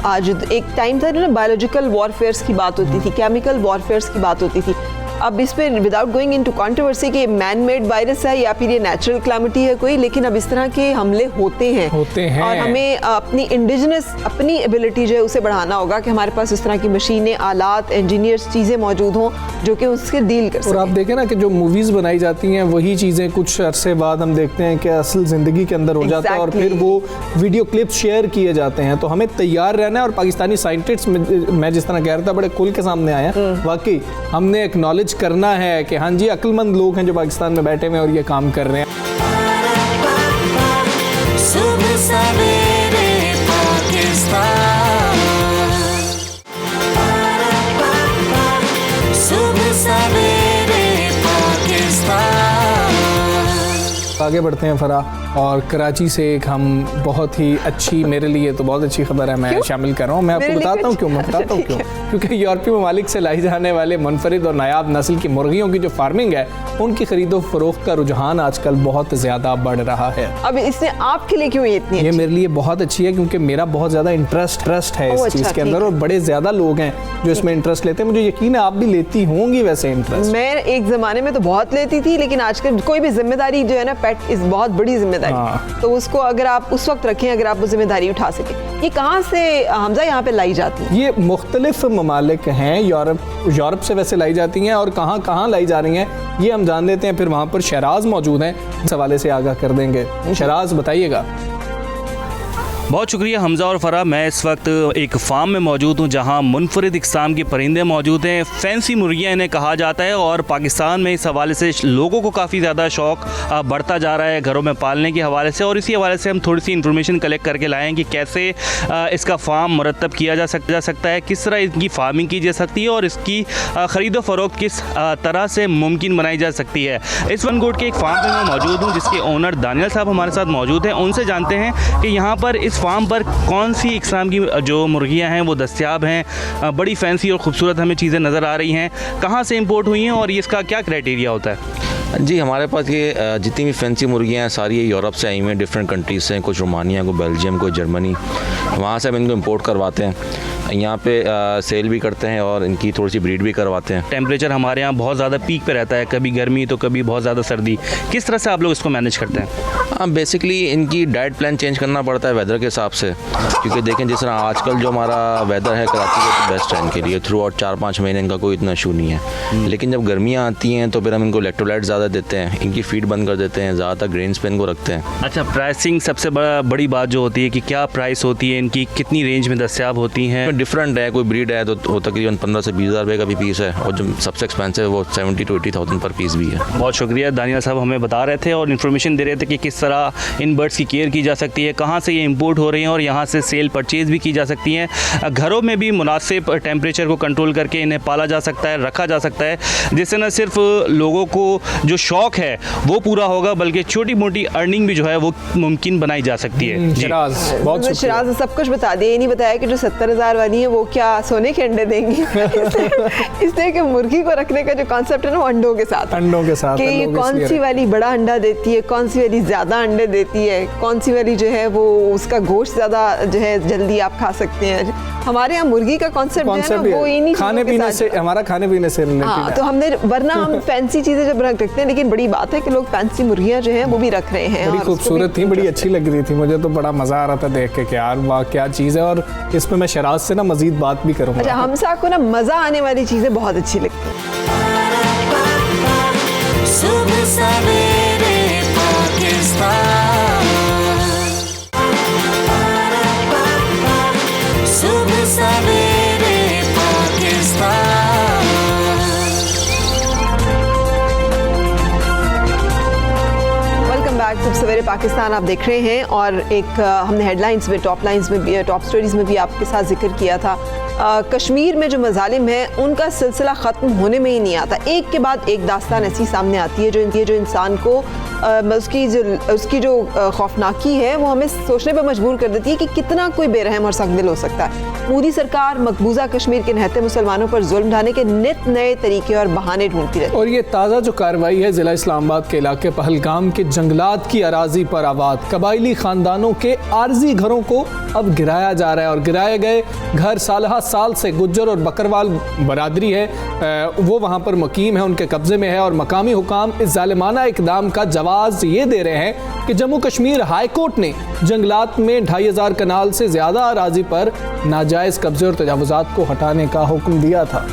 आज एक टाइम था ना बायोलॉजिकल वॉरफेयर्स की बात होती थी, केमिकल वॉरफेयर्स की बात होती थी। अब इस पर विदाउट गोइंग इनटू कंट्रोवर्सी कि मैन मेड वायरस है या फिर ये नेचुरल क्लैमिटी है कोई, लेकिन अब इस तरह के हमले होते हैं और हमें अपनी इंडिजिनस अपनी एबिलिटी जो है उसे बढ़ाना होगा कि हमारे पास इस तरह की मशीनें, आलात, इंजीनियर्स, चीज़ें मौजूद हों जो कि उससे डील कर सकें।
और आप देखें ना कि जो मूवीज़ बनाई जाती हैं वही चीज़ें कुछ अरसे बाद हम देखते हैं कि असल ज़िंदगी के अंदर हो जाता है और फिर वो वीडियो क्लिप्स शेयर किए जाते हैं। तो हमें तैयार रहना है। और पाकिस्तानी साइंटिस्ट, मैं जिस तरह कह रहा था, बड़े खुल के सामने आए हैं। वाकई हमने एक्नॉलेज करना है कि हाँ जी, अक्लमंद लोग हैं जो पाकिस्तान में बैठे हुए और ये काम कर रहे हैं।
सुबह सवेरे पाकिस्तान, सुबह सवेरे पाकिस्तान।
आगे बढ़ते हैं फरा, और कराची से एक हम बहुत ही अच्छी, मेरे लिए तो बहुत अच्छी खबर है, मैं शामिल कर रहा हूँ। मैं आपको बताता हूँ क्यों, मैं बताता हूँ क्यों। क्योंकि यूरोपीय ममालिक से लाई जाने वाले मुनफरिद और नायाब नस्ल की मुर्गियों की जो फार्मिंग है, उनकी खरीदो फरोख्त का रुझान आजकल बहुत ज़्यादा बढ़ रहा है।
अब इसने आपके लिए क्यों इतनी
ये मेरे लिए बहुत अच्छी है, क्योंकि मेरा बहुत ज़्यादा इंटरेस्ट है इस चीज़ के अंदर, और बड़े ज़्यादा लोग हैं जो इसमें इंटरेस्ट लेते हैं। मुझे यकीन है आप भी लेती होंगी वैसे इंटरेस्ट।
मैं एक ज़माने में तो बहुत लेती थी, लेकिन आजकल कोई भी जिम्मेदारी जो है ना, पेट इस बहुत बड़ी जिम्मेदारी, तो उसको अगर आप उस वक्त रखें, अगर आप वो जिम्मेदारी उठा सकें। ये कहाँ से हमजा यहाँ पे लाई जाती है?
ये मुख्तलिफ ममालिक हैं, यूरोप से वैसे लाई जाती हैं, और कहाँ कहाँ लाई जा रही हैं ये हम जान लेते हैं। फिर वहाँ पर शराज मौजूद हैं, इस हवाले से आगाह कर देंगे। शराज बताइएगा।
बहुत शुक्रिया हमज़ा और फ़रा। मैं इस वक्त एक फार्म में मौजूद हूँ जहाँ मुनफरिद इक़साम के परिंदे मौजूद हैं, फैंसी मुर्गियाँ इन्हें कहा जाता है, और पाकिस्तान में इस हवाले से लोगों को काफ़ी ज़्यादा शौक़ बढ़ता जा रहा है घरों में पालने के हवाले से। और इसी हवाले से हम थोड़ी सी इन्फॉर्मेशन कलेक्ट करके लाए हैं कि कैसे इसका फार्म मुरतब किया जा सकता है, किस तरह इसकी फार्मिंग की जा सकती है, और इसकी ख़रीदो फ़रोख्त किस तरह से मुमकिन बनाई जा सकती है। इस वनगोट के एक फार्म में मैं मौजूद हूँ जिसके ओनर दानियल साहब हमारे साथ मौजूद हैं। उनसे जानते हैं कि यहाँ पर इस फार्म पर कौन सी इक़साम की जो मुर्गियां हैं वो दस्तयाब हैं। बड़ी फैंसी और ख़ूबसूरत हमें चीज़ें नज़र आ रही हैं, कहाँ से इंपोर्ट हुई हैं और इसका क्या क्राइटेरिया होता है?
जी, हमारे पास ये जितनी भी फैंसी मुर्गियाँ हैं सारी ये यूरोप से आई हुई हैं, डिफरेंट कंट्रीज से, कुछ रोमानिया, कोई बेल्जियम, कोई जर्मनी, वहाँ से हम इनको इंपोर्ट करवाते हैं, यहाँ पे सेल भी करते हैं और इनकी थोड़ी सी ब्रीड भी करवाते हैं।
टेम्परेचर हमारे यहाँ बहुत ज़्यादा पीक पे रहता है, कभी गर्मी तो कभी बहुत ज़्यादा सर्दी, किस तरह से आप लोग इसको मैनेज करते हैं?
हाँ, बेसिकली इनकी डाइट प्लान चेंज करना पड़ता है वेदर के हिसाब से, क्योंकि देखें जिस तरह आजकल जो हमारा वेदर है कराची का तो बेस्ट है इनके लिए, थ्रू आउट 4-5 महीने इनका कोई इतना इशू नहीं है। लेकिन जब गर्मियाँ आती हैं तो फिर हम इनको इलेक्ट्रोलाइट ज़्यादा देते हैं, इनकी फीड बंद कर देते हैं, ज़्यादातर ग्रेन्स पे इनको रखते हैं।
अच्छा, प्राइसिंग सबसे बड़ी बात जो होती है कि क्या प्राइस होती है इनकी, कितनी रेंज में दस्तयाब होती हैं?
डिफरेंट है, कोई ब्रीड है तो तकरीबन 15 से 20 हज़ार रुपये का भी पीस है, और जो सबसे एक्सपेंसिव है वो 70 to 80,000 पर पीस भी है।
बहुत शुक्रिया, दानिया साहब हमें बता रहे थे और इन्फॉर्मेशन दे रहे थे कि किस तरह इन बर्ड्स की केयर की जा सकती है, कहाँ से ये इंपोर्ट हो रही हैं और यहाँ से सेल परचेज़ भी की जा सकती हैं। घरों में भी मुनासिब टेम्परेचर को कंट्रोल करके इन्हें पाला जा सकता है, रखा जा सकता है, जिससे न सिर्फ लोगों को जो शौक़ है वो पूरा होगा, बल्कि छोटी मोटी अर्निंग भी जो है वो मुमकिन बनाई जा सकती है।
शराज ने सब कुछ बता दिया, ये नहीं बताया कि जो 70,000 वाली है वो क्या सोने के अंडे देंगी। इसलिए कि मुर्गी को रखने का जो कॉन्सेप्ट है ना वो अंडों के साथ कि ये कौन सी वाली बड़ा अंडा देती है, कौन सी वाली ज़्यादा अंडे देती है, कौन सी वाली जो है वो उसका गोश्त ज़्यादा जो है जल्दी आप खा सकते हैं। हमारे यहाँ मुर्गी का कॉन्सेप्ट है ना वो इन्हीं
खाने पीने से, हमारा खाने पीने से
हाँ, तो हमने वरना हम फैंसी चीज़ें जब रखते हैं, लेकिन बड़ी बात है कि लोग फैंसी मुर्गियाँ जो हैं वो भी रख रहे हैं।
बड़ी खूबसूरत थी, बड़ी अच्छी लग रही थी, मुझे तो बड़ा मज़ा आ रहा था देख के कि यार वाह क्या चीज़ है। और इसमें मैं शराज से ना मज़ीद बात भी करूँगा।
अच्छा, हमसा को ना मज़ा आने वाली चीज़ें बहुत अच्छी लगती हैं।
सुबह सवेरे पाकिस्तान, सुबह सवेरे पाकिस्तान।
वेलकम बैक, सुबह सवेरे पाकिस्तान आप देख रहे हैं। और एक हमने हेडलाइंस में, टॉप लाइंस में भी, टॉप स्टोरीज में भी आपके साथ जिक्र किया था, कश्मीर में जो मजालिम है उनका सिलसिला ख़त्म होने में ही नहीं आता। एक के बाद एक दास्तान ऐसी सामने आती है जो इंसान को उसकी जो खौफनाकी है वो हमें सोचने पर मजबूर कर देती है कि कितना कोई बेरहम और सख्तदिल हो सकता है। मोदी सरकार मकबूजा कश्मीर के निहत्ते मुसलमानों पर जुल्म ढाने के नित नए तरीके और बहाने ढूंढती रहती है।
और ये ताज़ा जो कार्रवाई है ज़िला इस्लामाबाद के इलाके पहलगाम के जंगलात की अराजी पर आबाद कबायली ख़ानदानों के आर्जी घरों को अब गिराया जा रहा है। और गिराए गए घर साल से गुज्जर और बकरवाल बरादरी है वो वहाँ पर मुकीम है, उनके कब्ज़े में है। और मकामी हुकाम इस जालिमाना इक़दाम का जवाज़ ये दे रहे हैं कि जम्मू कश्मीर हाई कोर्ट ने जंगलात में 2500 कनाल से ज़्यादा अराजी पर नाजायज़ कब्जे और तजावुज़ात को हटाने का हुक्म दिया था।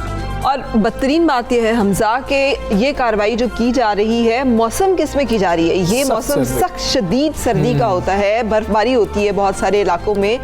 और बदतरीन बात यह है हमजा के ये कार्रवाई जो की जा रही है मौसम किसमें की जा रही है? ये मौसम सख्त शदीद सर्दी का होता है, बर्फबारी होती है बहुत सारे इलाकों में।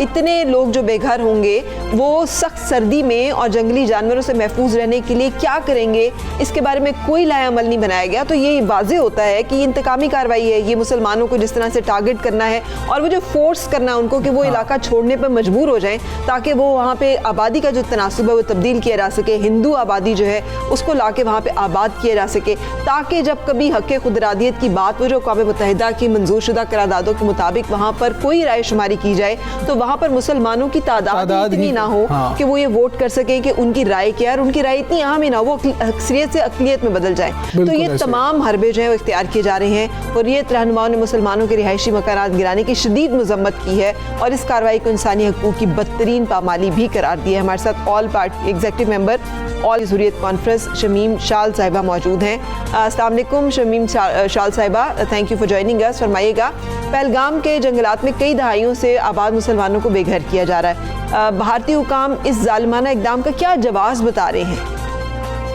इतने लोग जो बेघर होंगे वो सख्त सर्दी में और जंगली जानवरों से महफूज रहने के लिए क्या करेंगे, इसके बारे में कोई लाएअमल नहीं बनाया गया। तो ये वाज़ेह होता है कि इंतकामी कार्रवाई है, ये मुसलमानों को जिस तरह से टारगेट करना है और वो जो फोर्स करना है उनको कि वो इलाका छोड़ने पर मजबूर हो जाएं ताकि वो वहाँ पे आबादी का जो तनासुब है वो तब्दील किया जा सके, हिंदू आबादी जो है उसको लाके वहाँ पे आबाद किया जा सके, ताकि जब कभी हक़ खुदरादियत की बात वो जो अक़वाम मुत्तहिदा की मंजूरशुदा करारदादों के मुताबिक वहाँ पर कोई राय शुमारी की जाए तो वहाँ पर मुसलमानों की तादाद इतनी ना हो कि वो ये वोट कर सकें कि उनकी राय क्या है, और उनकी राय इतनी अहम ही ना, वो अक्सरियत से अक़लियत में बदल जाए। तो ये तमाम हरबे जो है वो इख्तियार किए जा रहे हैं, और ये रहनुमाओं ने मुसलमानों के रिहायशी मकानात गिराने की शदीद मजम्मत की है और इस कार्रवाई को इंसानी हकूक़ की बदतरीन पामाली भी करार दिया है। हमारे साथ all party executive member all Hurriyat conference Shamim Shal साहिबा मौजूद हैं। अस्सलाम वालेकुम शमीम शाल साहिबा, thank you for joining us. फरमाइएगा, पहलगाम के जंगलात में कई दहाइयों से आबाद मुसलमानों को बेघर किया जा रहा है, भारतीय हुकाम इस जालिमाना इक़दाम का क्या जवाब बता रहे हैं?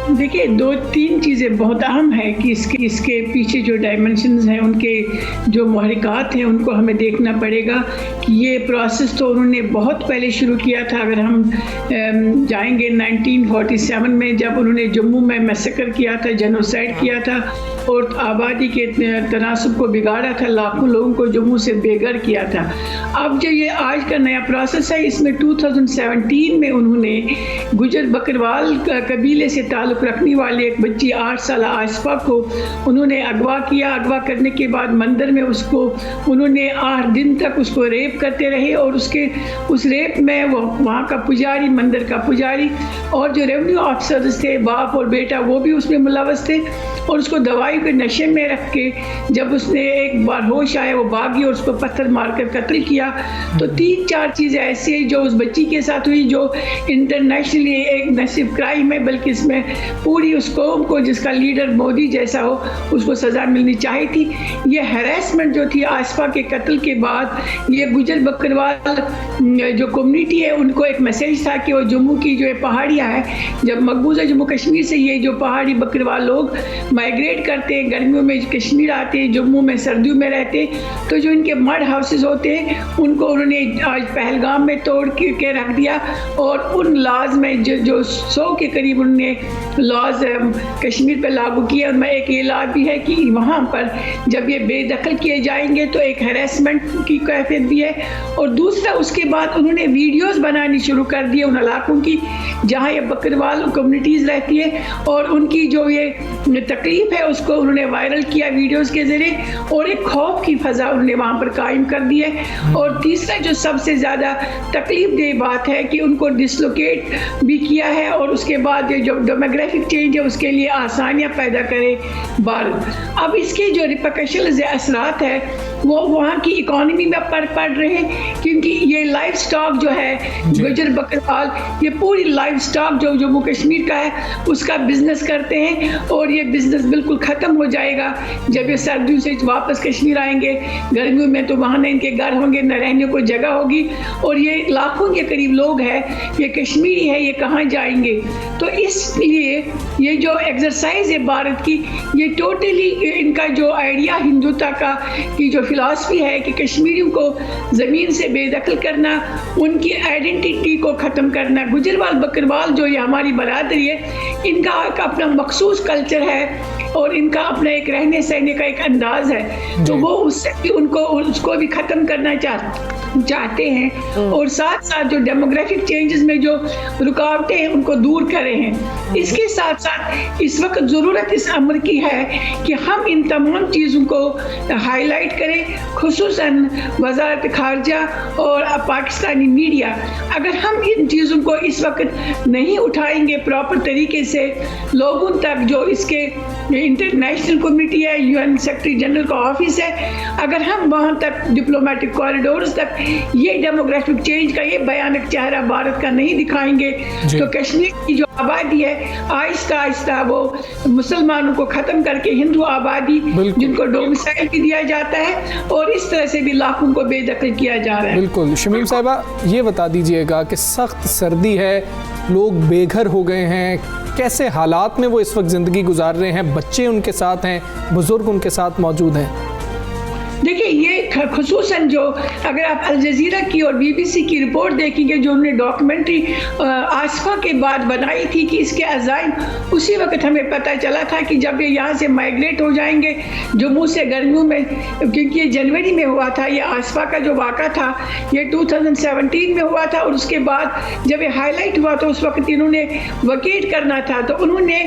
देखिए, 2-3 चीज़ें बहुत अहम है कि इसके पीछे जो डायमेंशंस हैं, उनके जो महरिकात हैं, उनको हमें देखना पड़ेगा कि ये प्रोसेस तो उन्होंने बहुत पहले शुरू किया था। अगर हम जाएंगे 1947 में, जब उन्होंने जम्मू में मैसेकर किया था, जेनोसाइड किया था और आबादी के तनासब को बिगाड़ा था, लाखों लोगों को जम्मू से बेघर किया था। अब जो ये आज का नया प्रोसेस है, इसमें 2017 में उन्होंने गुजर बकरवाल कबीले से ताल्लुक़ रखने वाले एक बच्ची 8 साल आसफा को उन्होंने अगवा किया। अगवा करने के बाद मंदिर में उसको उन्होंने 8 दिन तक उसको रेप करते रहे, और उस रेप में वो वहाँ का पुजारी, मंदिर का पुजारी और जो रेवेन्यू ऑफिसर्स थे, बाप और बेटा, वो भी उसमें मुलव्वस थे। और उसको दवाई के नशे में रख के जब उसने एक बार होश आया, वो भागी और उसको पत्थर मारकर कत्ल किया। तो 3-4 चीज़ें ऐसी जो उस बच्ची के साथ हुई, जो इंटरनेशनली एक न सिर्फ क्राइम है, बल्कि इसमें पूरी उस कौम को, जिसका लीडर मोदी जैसा हो, उसको सज़ा मिलनी चाहिए थी। ये हैरेसमेंट जो थी आसफा के कत्ल के बाद, ये गुजर बकरवाल जो कम्युनिटी है, उनको एक मैसेज था कि वो जम्मू की जो पहाड़ियाँ हैं, जब मकबूजा जम्मू कश्मीर से ये जो पहाड़ी बकरवाल लोग माइग्रेट करते हैं, गर्मियों में कश्मीर आते हैं, जम्मू में सर्दियों में रहते, तो जो इनके मड हाउसेस होते हैं, उनको उन्होंने आज पहलगाम में तोड़ के रख दिया। और उन लॉज में जो 100 के करीब उन्होंने लॉज कश्मीर पे लागू किए, उनमें एक ये लॉ भी है कि वहाँ पर जब ये बेदखल किए जाएंगे तो एक हैरेसमेंट की कैफियत भी है। और दूसरा, उसके बाद उन्होंने वीडियोस बनानी शुरू कर दी उन इलाकों की जहाँ ये बकरवाल कम्युनिटीज़ रहती है, और उनकी जो ये तकलीफ है उसको उन्होंने वायरल किया वीडियोस के ज़रिए, और एक खौफ की फ़ज़ा उन्होंने वहाँ पर कायम कर दी है। और तीसरा जो सबसे ज़्यादा तकलीफ देह बात है कि उनको डिसलोकेट भी किया है, और उसके बाद ये जो डेमोग्राफिक चेंज है उसके लिए आसानियाँ पैदा करे भारत। अब इसके जो रिपरकशंस असरात है वो वहाँ की इकॉनमी में पड़ रहे हैं, क्योंकि ये लाइफ स्टॉक जो है गुजर बकरवाल, ये पूरी लाइफ स्टॉक जो जम्मू कश्मीर का है उसका बिजनेस करते हैं, और ये बिजनेस बिल्कुल ख़त्म हो जाएगा जब ये सर्दियों से वापस कश्मीर आएंगे। गर्मियों में तो वहाँ न इनके घर होंगे, न रहने को जगह होगी, और ये लाखों के करीब लोग हैं, ये कश्मीरी है, ये कहाँ जाएंगे? तो इसलिए ये जो एक्सरसाइज है भारत की, ये टोटली इनका जो आइडिया हिंदुत्व का की जो फिलॉसफी है कि कश्मीरियों को ज़मीन से बेदखल करना, उनकी आइडेंटिटी को ख़त्म करना। गुजरवाल बकरवाल जो ये हमारी बरादरी है, इनका अपना मखसूस कल्चर है और इनका अपना एक रहने सहने का एक अंदाज है, तो वो उससे भी उसको भी ख़त्म करना चाहते हैं, और साथ साथ जो डेमोग्राफिक चेंजेस में जो रुकावटें हैं उनको दूर करे हैं। इसके साथ साथ इस वक्त ज़रूरत इस अमर की है कि हम इन तमाम चीज़ों को हाईलाइट करें, खुसूसन वज़ारत ख़ारजा और पाकिस्तानी मीडिया। अगर हम इन चीज़ों को इस वक्त नहीं उठाएंगे प्रॉपर तरीके से लोगों तक, जो इसके इंटरनेशनल कम्युनिटी है, UN सेक्रेटरी जनरल का ऑफिस है, अगर हम वहाँ तक डिप्लोमेटिक कॉरिडोर्स तक ये डेमोग्राफिक चेंज का ये भयानक चेहरा भारत का नहीं दिखाएंगे, तो कश्मीर की जो आबादी है आहिस्ता आहिस्ता वो मुसलमानों को ख़त्म करके हिंदू आबादी, जिनको डोमिसाइल भी दिया जाता है, और इस तरह से भी लाखों को बेदखल किया जा रहा है।
बिल्कुल। शमीम साहिबा, ये बता दीजिएगा कि सख्त सर्दी है, लोग बेघर हो गए हैं, कैसे हालात में वो इस वक्त ज़िंदगी गुजार रहे हैं? बच्चे उनके साथ हैं, बुज़ुर्ग उनके साथ मौजूद हैं?
देखिए ये खुसूसन जो अगर आप अल जज़ीरा की और BBC की रिपोर्ट देखेंगे जो उन्होंने डॉक्यूमेंट्री आसफा के बाद बनाई थी कि इसके अज़ाइम, उसी वक्त हमें पता चला था कि जब ये यहाँ से माइग्रेट हो जाएंगे जम्मू से गर्मियों में, क्योंकि ये जनवरी में हुआ था, ये आसफा का जो वाक़ा था ये 2017 में हुआ था और उसके बाद जब ये हाईलाइट हुआ तो उस वक्त इन्होंने वकेट करना था, तो उन्होंने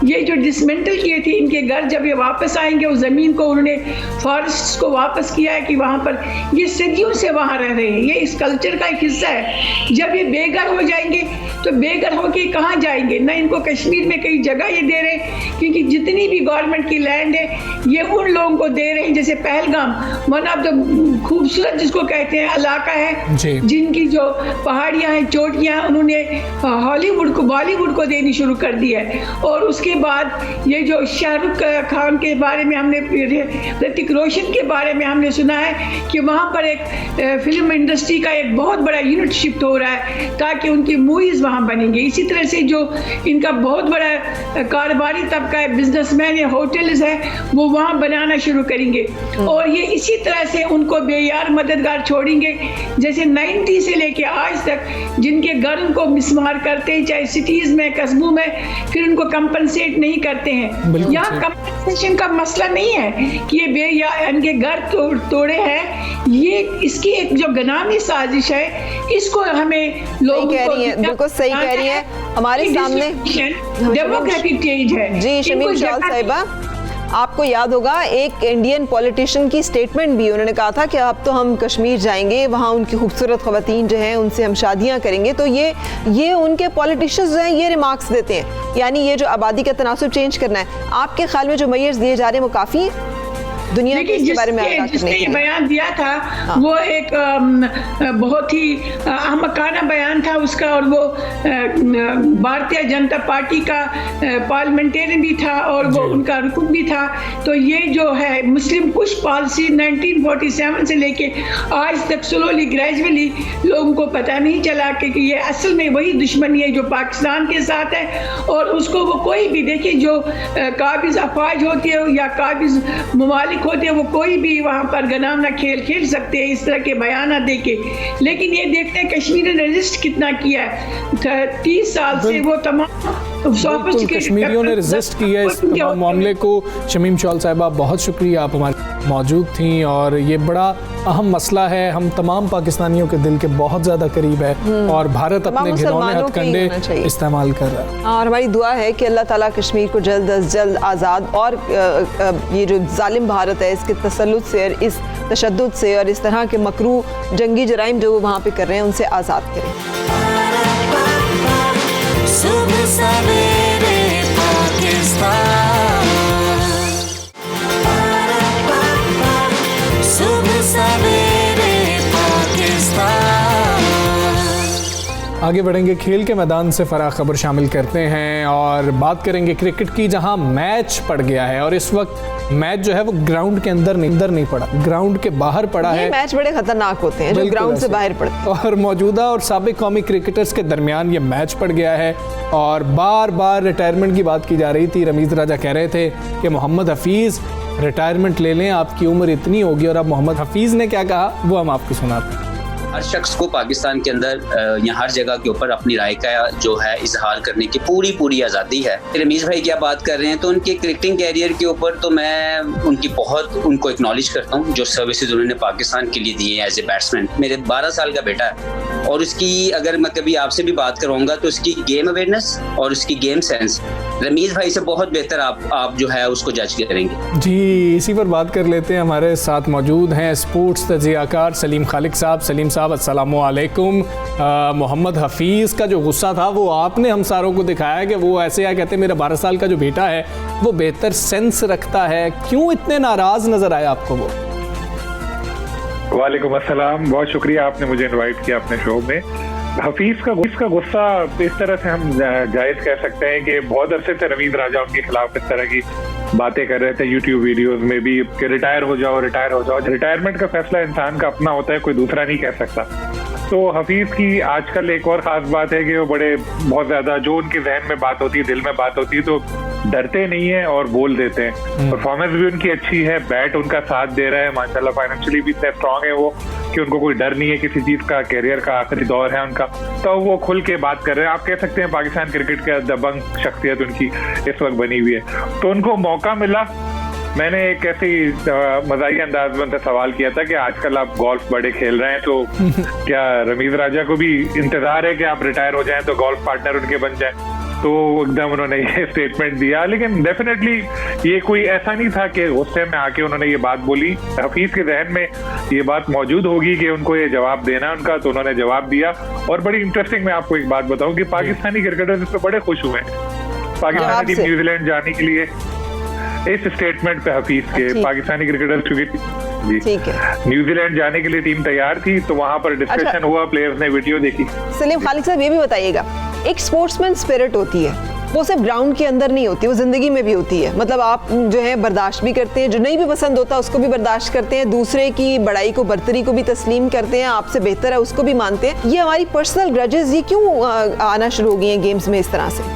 ये जो डिसमेंटल किए थे इनके घर, जब ये वापस आएंगे उस ज़मीन को उन्होंने फॉरेस्ट को वापस किया है कि वहाँ पर ये सदियों से वहाँ रह रहे हैं, ये इस कल्चर का एक हिस्सा है। जब ये बेघर हो जाएंगे तो बेघर होके कहाँ जाएंगे? ना इनको कश्मीर में कई जगह ये दे रहे हैं, क्योंकि जितनी भी गवर्नमेंट की लैंड है ये उन लोगों को दे रहे हैं, जैसे पहलगाम वन ऑफ द खूबसूरत जिसको कहते हैं इलाका है, जिनकी जो पहाड़ियाँ हैं, चोटियाँ, उन्होंने हॉलीवुड को, बॉलीवुड को देनी शुरू कर दी है। और उसके बाद ये जो शाहरुख खान के बारे में हमने, ऋतिक रोशन के बारे में हमने सुना है कि वहाँ पर एक फिल्म इंडस्ट्री का एक बहुत बड़ा यूनिट शिफ्ट हो रहा है ताकि उनकी मूवीज़ वहाँ बनेंगी। इसी तरह से जो इनका बहुत बड़ा कारोबारी तबका है, बिजनेसमैन या होटल्स है, वो वहाँ बनाना शुरू करेंगे और ये इसी तरह से उनको बेयार मददगार छोड़ेंगे। जैसे 90 से लेके आज तक जिनके घर उनको मिसमार करते हैं, चाहे सिटीज़ में, कस्बों में, फिर उनको कंपनसेट नहीं करते हैं। यहाँ कंपनसेशन का मसला नहीं है कि ये बेयार इनके घर तोड़े हैं, ये इसकी एक जो गनामी साजिश है, इसको हमें लोग
कह रही है, बिल्कुल सही कह रही है। हमारे सामने
डेमोक्रेटिक चेंज है।
जी शमीम शॉल साहिबा, आपको याद होगा एक इंडियन पॉलिटिशियन की स्टेटमेंट भी, उन्होंने कहा था कि अब तो हम कश्मीर जाएंगे, वहाँ उनकी खूबसूरत ख़वातीन जो हैं उनसे हम शादियाँ करेंगे। तो ये उनके पॉलिटिशियंस जो हैं ये रिमार्क्स देते हैं, यानी ये जो आबादी का तनासुब चेंज करना है। आपके ख्याल में जो मेयर्स दिए जा रहे हैं वो काफ़ी दुनिया के इसके बारे में आगाह करने के लिए
बयान दिया था? हाँ। वो एक बहुत ही अहमकाना बयान था उसका, और वो भारतीय जनता पार्टी का पार्लियामेंटेरियन भी था और वो उनका रुकन भी था। तो ये जो है मुस्लिम पुश पॉलिसी 1947 से लेके आज तक स्लोली ग्रेजुअली लोगों को पता नहीं चला कि ये असल में वही दुश्मनी है जो पाकिस्तान के साथ है, और उसको वो कोई भी देखिए जो काबिज अफवाज होती है या काबिज ममालिक होते हैं, वो कोई भी वहाँ पर गनामना खेल सकते हैं इस तरह के बयान दे के। लेकिन ये देखते हैं कश्मीर ने रेजिस्ट कितना किया है, 30 साल से वो तमाम
कश्मीरियों ने रेजिस्ट किया इस मामले को। शमीम शॉल साहिबा बहुत शुक्रिया, आप हमारे मौजूद थी और ये बड़ा अहम मसला है, हम तमाम पाकिस्तानियों के दिल के बहुत ज़्यादा करीब है और भारत अपने घिनौने हथकंडे इस्तेमाल कर रहा है।
और हमारी दुआ है कि अल्लाह ताला कश्मीर को जल्द अज जल्द आज़ाद और ये जो जालिम भारत है इसके तसल्लुत से और इस तशद्दुद से और इस तरह के मकरू जंगी जराइम जो वो वहाँ पे कर रहे हैं उनसे आज़ाद करें।
सुबह सवेरे पाकिस्तान, सुबह सवेरे पाकिस्तान।
आगे बढ़ेंगे, खेल के मैदान से फराह खबर शामिल करते हैं और बात करेंगे क्रिकेट की, जहां मैच पड़ गया है और इस वक्त मैच जो है वो ग्राउंड के अंदर नहीं पड़ा, ग्राउंड के बाहर पड़ा है।
मैच बड़े खतरनाक होते हैं जो ग्राउंड से बाहर पड़ते हैं
और मौजूदा और साबिक कौमी क्रिकेटर्स के दरमियान ये मैच पड़ गया है और बार बार रिटायरमेंट की बात की जा रही थी। रमीज राजा कह रहे थे कि मोहम्मद हफीज़ रिटायरमेंट ले लें, आपकी उम्र इतनी होगी। और अब मोहम्मद हफीज़ ने क्या कहा वो हम आपको सुनाते हैं।
हर शख्स को पाकिस्तान के अंदर या हर जगह के ऊपर अपनी राय का जो है इजहार करने की पूरी आज़ादी है। रमीज़ भाई क्या बात कर रहे हैं, तो उनके क्रिकेटिंग कैरियर के ऊपर तो मैं उनको एक्नॉलेज करता हूँ जो सर्विसेज उन्होंने पाकिस्तान के लिए दी है एज ए बैट्समैन। मेरे 12 साल का बेटा है और उसकी अगर मैं कभी आपसे भी बात करवाऊंगा तो उसकी गेम अवेयरनेस और उसकी गेम सेंस रमीज़ भाई से बहुत बेहतर आप जो है उसको जज करेंगे।
जी इसी पर बात कर लेते हैं, हमारे साथ मौजूद हैं स्पोर्ट्स तजियाकार सलीम खालिक साहब। सलीम साहब अस्सलामु अलैकुम। मोहम्मद हफीज़ का जो गुस्सा था वो आपने हम सारों को दिखाया कि वो ऐसे या कहते मेरा 12 साल का जो बेटा है वो बेहतर सेंस रखता है, क्यों इतने नाराज़ नज़र आए आपको वो?
वालेकुम अस्सलाम, बहुत शुक्रिया आपने मुझे इनवाइट किया अपने शो में। हफीज़ का गुस्सा इस तरह से हम जायज़ कह सकते हैं कि बहुत अरसे से रमीज राजा उनके खिलाफ इस तरह की बातें कर रहे थे यूट्यूब वीडियोस में भी कि रिटायर हो जाओ। रिटायरमेंट का फैसला इंसान का अपना होता है, कोई दूसरा नहीं कह सकता। तो हफीज़ की आजकल एक और ख़ास बात है कि वो बहुत ज़्यादा जो उनके जहन में बात होती है, दिल में बात होती है, तो डरते नहीं है और बोल देते हैं। परफॉर्मेंस भी उनकी अच्छी है, बैट उनका साथ दे रहा है माशाल्लाह, फाइनेंशियली भी इतने स्ट्रांग है वो कि उनको कोई डर नहीं है किसी चीज़ का, कैरियर का आखिरी दौर है उनका, तो वो खुल के बात कर रहे हैं। आप कह सकते हैं पाकिस्तान क्रिकेट का दबंग शख्सियत उनकी इस वक्त बनी हुई है। तो उनको मौका मिला। मैंने एक ऐसी मजाही अंदाज में सवाल किया था कि आजकल आप गोल्फ बड़े खेल रहे हैं, तो क्या रमीज राजा को भी इंतजार है कि आप रिटायर हो जाएं तो गोल्फ पार्टनर उनके बन जाएं? तो एकदम उन्होंने ये स्टेटमेंट दिया। लेकिन डेफिनेटली ये कोई ऐसा नहीं था कि गुस्से में आके उन्होंने ये बात बोली। हफीज के जहन में ये बात मौजूद होगी कि उनको ये जवाब देना उनका, तो उन्होंने जवाब दिया। और बड़ी इंटरेस्टिंग, मैं आपको एक बात बताऊं कि पाकिस्तानी क्रिकेटर्स इस पर बड़े खुश हुए हैं। पाकिस्तानी टीम न्यूजीलैंड जाने के लिए इस स्टेटमेंट पे हफीज के पाकिस्तानी क्रिकेटर्स, क्योंकि न्यूजीलैंड जाने के लिए टीम तैयार थी, तो वहां पर डिस्कशन हुआ, प्लेयर्स ने वीडियो देखी।
सलीम खालिक साहब, ये भी बताइएगा, एक स्पोर्ट्समैन स्पिरिट होती है, वो सिर्फ ग्राउंड के अंदर नहीं होती, वो जिंदगी में भी होती है। मतलब आप जो है बर्दाश्त भी करते हैं, जो नहीं भी पसंद होता उसको भी बर्दाश्त करते हैं, दूसरे की बड़ाई को, बर्तरी को भी तस्लीम करते हैं, आपसे बेहतर है उसको भी मानते हैं। ये हमारी पर्सनल ग्रजेस ये क्यों आना शुरू हो गई हैं गेम्स में इस तरह से?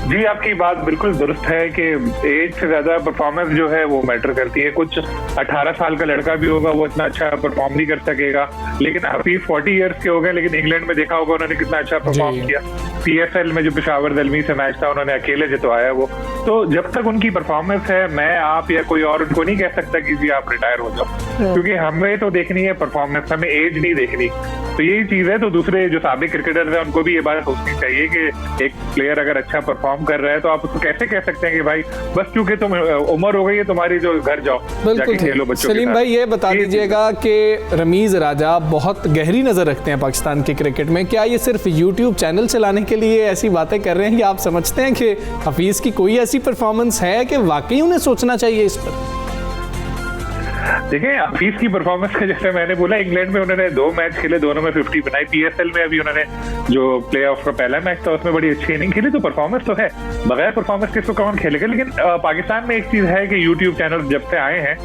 जी, आपकी बात बिल्कुल दुरुस्त है कि एज से ज्यादा परफॉर्मेंस जो है वो मैटर करती है। कुछ 18 साल का लड़का भी होगा, वो इतना अच्छा परफॉर्म नहीं कर सकेगा, लेकिन हफीज 40 इयर्स के हो गए, लेकिन इंग्लैंड में देखा होगा उन्होंने कितना अच्छा परफॉर्म किया। PSL में जो पेशावर दलमी से मैच था, उन्होंने अकेले जितवाया वो। तो जब तक उनकी परफॉर्मेंस है, मैं, आप या कोई और उनको नहीं कह सकता कि जी आप रिटायर हो जाओ, क्योंकि हमें तो देखनी है परफॉर्मेंस, हमें एज नहीं देखनी। तो यही चीज है। तो दूसरे जो साबिक क्रिकेटर्स हैं उनको भी ये बात सोचनी चाहिए कि एक प्लेयर अगर अच्छा परफॉर्म कर रहा है तो आप उसको कैसे कह सकते हैं कि भाई बस क्योंकि तुम उम्र हो गई है तुम्हारी, जो घर जाओ जाके खेलो बच्चों के साथ।
सलीम भाई, ये बता दीजिएगा कि रमीज राजा बहुत गहरी नजर रखते हैं पाकिस्तान के क्रिकेट में। क्या ये सिर्फ यूट्यूब चैनल चलाने के लिए ऐसी बातें कर रहे हैं, या आप समझते हैं कि हफीज की कोई ऐसी परफॉर्मेंस है कि वाकई उन्हें सोचना चाहिए इस पर?
देखिए, हफीज की परफॉर्मेंस का जैसे मैंने बोला, इंग्लैंड में उन्होंने 2 मैच खेले, दोनों में 50 बनाई। PSL में अभी उन्होंने जो प्ले ऑफ का पहला मैच था उसमें बड़ी अच्छी इनिंग खेली, तो परफॉर्मेंस तो है। बगैर परफॉर्मेंस किसको कौन खेलेगा? लेकिन पाकिस्तान में एक चीज है कि यूट्यूब चैनल जब से आए हैं,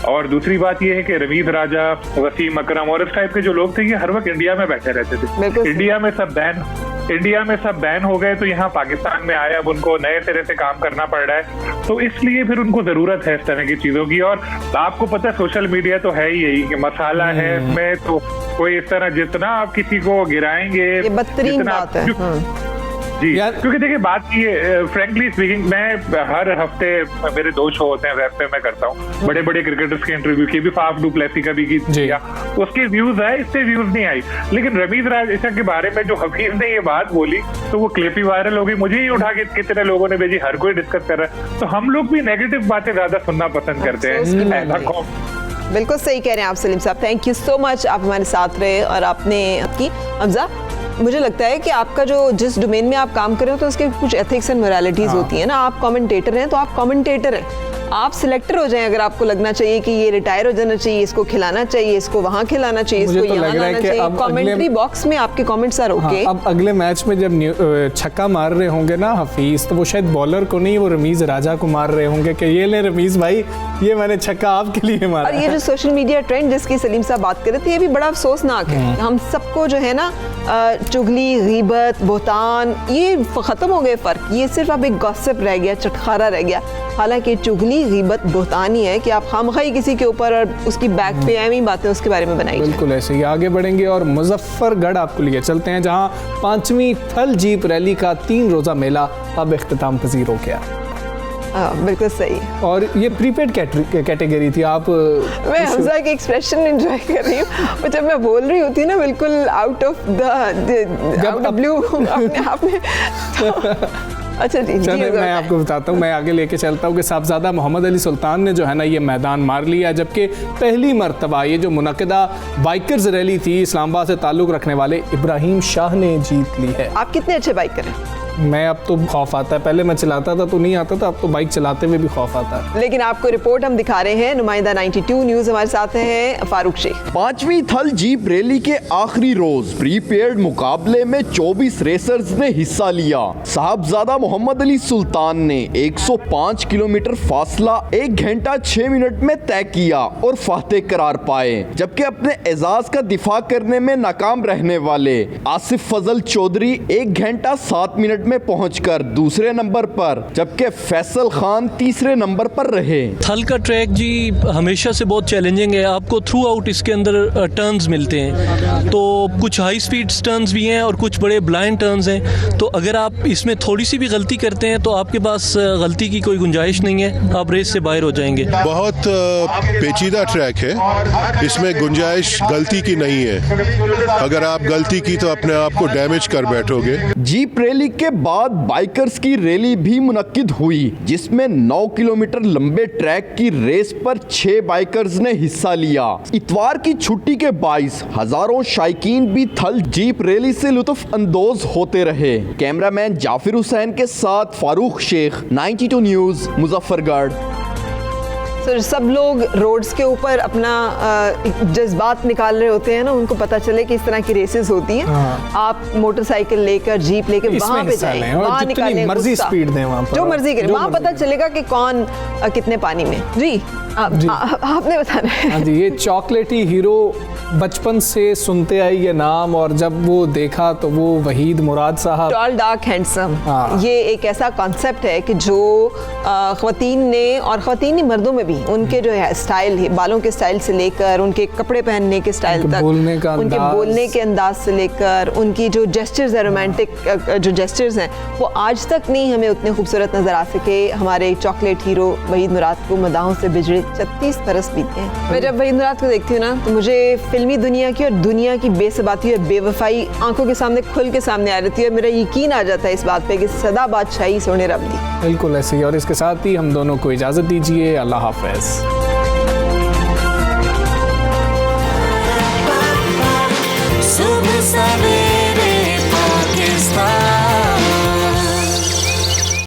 और दूसरी बात यह है कि रमीज राजा, वसीम अकरम और इस टाइप के जो लोग थे, ये हर वक्त इंडिया में बैठे रहते थे। इंडिया में सब बैन हो गए, तो यहाँ पाकिस्तान में आए, अब उनको नए सिरे से काम करना पड़ रहा है। तो इसलिए फिर उनको जरूरत है इस तरह की चीजों की। और आपको पता है सोशल मीडिया तो है ही यही कि मसाला है इसमें, तो कोई इस तरह जितना आप किसी को गिराएंगे,
ये बदतरीन बात है।
जी, क्योंकि देखिए बात ये, फ्रैंकली स्पीकिंग, मैं हर हफ्ते मेरे 2 शो होते हैं वेब पे, मैं करता हूँ बड़े बड़े क्रिकेटर्स के इंटरव्यू की, भी फाफ डू प्लेसी का भी किया, उसके व्यूज आए, इससे व्यूज नहीं आई। लेकिन रमीज राजा के बारे में जो हफीज ने ये बात बोली, तो वो क्लिप ही वायरल हो गई, मुझे ही उठा के कितने लोगों ने भेजी, हर कोई डिस्कस कर रहा है। तो हम लोग भी नेगेटिव बातें ज्यादा सुनना पसंद करते हैं।
बिल्कुल सही कह रहे हैं आप सलीम साहब, थैंक यू सो मच, आप हमारे साथ रहे और आपने आपकी हमजा। मुझे लगता है कि आपका जो जिस डोमेन में आप काम कर रहे हो तो उसके कुछ एथिक्स एंड मोरालिटीज होती है ना। आप कमेंटेटर हैं तो आप कमेंटेटर हैं, आप सिलेक्टर हो जाएं अगर आपको लगना चाहिए कि ये रिटायर हो जाना चाहिए, इसको खिलाना चाहिए, इसको वहां खिलाना चाहिए, इसको यहाँ लाना चाहिए। कमेंट्री बॉक्स में आपके कमेंट्स आर ओके।
अब अगले मैच में जब छक्का मार रहे होंगे ना हफीज, तो वो शायद बॉलर को नहीं, वो रमीज राजा को मार रहे होंगे कि ये ले रमीज भाई, ये मैंने छक्का आपके लिए मारा।
और ये जो सोशल मीडिया ट्रेंड जिसकी सलीम साहब बात कर रहे थे, ये भी बड़ा अफसोसनाक है। हम सबको जो है ना चुगली, गीबत, बोहतान, ये खत्म हो गए फर्क। ये सिर्फ अब एक गॉसिप रह गया, चटखारा रह गया। हालांकि चुगली, गीबत, बोहतान ही है कि आप खामखाई किसी के ऊपर और उसकी बैक पे अहमी बातें उसके बारे में बनाई।
बिल्कुल ऐसे ही आगे बढ़ेंगे और मुजफ्फरगढ़ आपको लिए चलते हैं, जहां 5वीं थल जीप रैली का 3 रोजा मेला अब इख्तिताम पजीर हो गया।
बिल्कुल सही।
और ये प्रीपेड कैटेगरी थी। आप
मैं हमजा के एक्सप्रेशन एंजॉय कर रही हूँ, जब मैं बोल रही होती ना बिल्कुल आउट ऑफ द ब्लू अपने आप में। अच्छा जी,
मैं आपको बताता हूँ, मैं आगे लेके चलता हूँ कि साहबजादा मोहम्मद अली सुल्तान ने जो है ना ये मैदान मार लिया, जबकि पहली मरतबा ये जो मुनक़दा बाइकर्स रैली थी इस्लामाबाद से ताल्लुक़ रखने वाले इब्राहिम शाह ने जीत ली है।
आप कितने अच्छे बाइकर हैं।
मैं अब तो खौफ आता है, पहले मैं चलाता था तो नहीं आता था, अब तो बाइक चलाते हुए भी खौफ आता है।
लेकिन आपको रिपोर्ट हम दिखा रहे हैं, नुमाइंदा 92 न्यूज़ हमारे साथ हैं फारूक शेख।
5वीं थल जीप रैली के आखिरी रोज प्रीपेड मुकाबले में 24 रेसर्स ने हिस्सा लिया। साहबजादा मोहम्मद अली सुल्तान ने 105 किलोमीटर फासला 1 घंटा 6 मिनट में तय किया और फातेह करार पाए, जबकि अपने एजाज का दिफा करने में नाकाम रहने वाले आसिफ फजल चौधरी 1 घंटा 7 मिनट में पहुंचकर दूसरे नंबर पर, जबकि फैसल खान तीसरे नंबर पर रहे।
थल का ट्रैक जी हमेशा से बहुत चैलेंजिंग है, आपको थ्रू आउट इसके अंदर टर्न्स मिलते हैं, तो कुछ हाई स्पीड टर्न्स भी हैं और कुछ बड़े ब्लाइंड टर्न्स हैं, तो अगर आप इसमें थोड़ी सी भी गलती करते हैं तो आपके पास गलती की कोई गुंजाइश नहीं है, आप रेस से बाहर हो जाएंगे।
बहुत पेचीदा ट्रैक है, इसमें गुंजाइश गलती की नहीं है, अगर आप गलती की तो अपने आप को डैमेज कर बैठोगे।
जीप रैली के बाद बाइकर्स की रैली भी मुनक्किद हुई, जिसमें 9 किलोमीटर लंबे ट्रैक की रेस पर 6 बाइकर्स ने हिस्सा लिया। इतवार की छुट्टी के बाइस हजारों शायकीन भी थल जीप रैली से लुत्फ अंदोज होते रहे। कैमरामैन जाफिर हुसैन के साथ फारूक शेख, 92 न्यूज़, मुजफ्फरगढ़।
सर सब लोग रोड्स के ऊपर अपना जज्बात निकाल रहे होते हैं ना, उनको पता चले कि इस तरह की रेसेस होती हैं। आप मोटरसाइकिल लेकर जीप लेकर वहाँ पे जाएं, वहाँ निकालें
मर्जी स्पीड दें, वहाँ पर
जो मर्जी करें, वहाँ पता चलेगा कि कौन कितने पानी में। जी आपने बताना है।
हाँ जी, ये चॉकलेटी हीरो बचपन से सुनते आई ये नाम, और जब वो देखा तो वो वहीद मुराद साहब,
टॉल डार्क हैंडसम, ये एक ऐसा कॉन्सेप्ट है कि जो ख्वातीन ने, और ख्वातीनी मर्दों में भी उनके जो है स्टाइल है, बालों के स्टाइल से लेकर उनके कपड़े पहनने के स्टाइल तक, उनके बोलने के अंदाज से लेकर उनकी जो जेस्चर्स है, रोमांटिक जो जेस्चर्स हैं, वो आज तक नहीं हमें उतने खूबसूरत नजर आ सके। हमारे चॉकलेट हीरो वहीद मुराद को मदाहों से बिजड़े 36 बरस बीते हैं। मैं जब वहीद मुराद को देखती हूँ ना, तो मुझे फिल्मी दुनिया की और दुनिया की बेसबाती और बेवफाई आंखों के सामने खुल के सामने आ रहती है, और मेरा यकीन आ जाता है इस बात पे कि सदा बादशाही सोने रब दी।
बिल्कुल ऐसे ही। और इसके साथ ही हम दोनों को इजाज़त दीजिए, अल्लाह हाफ़िज़।
सुबह सवेरे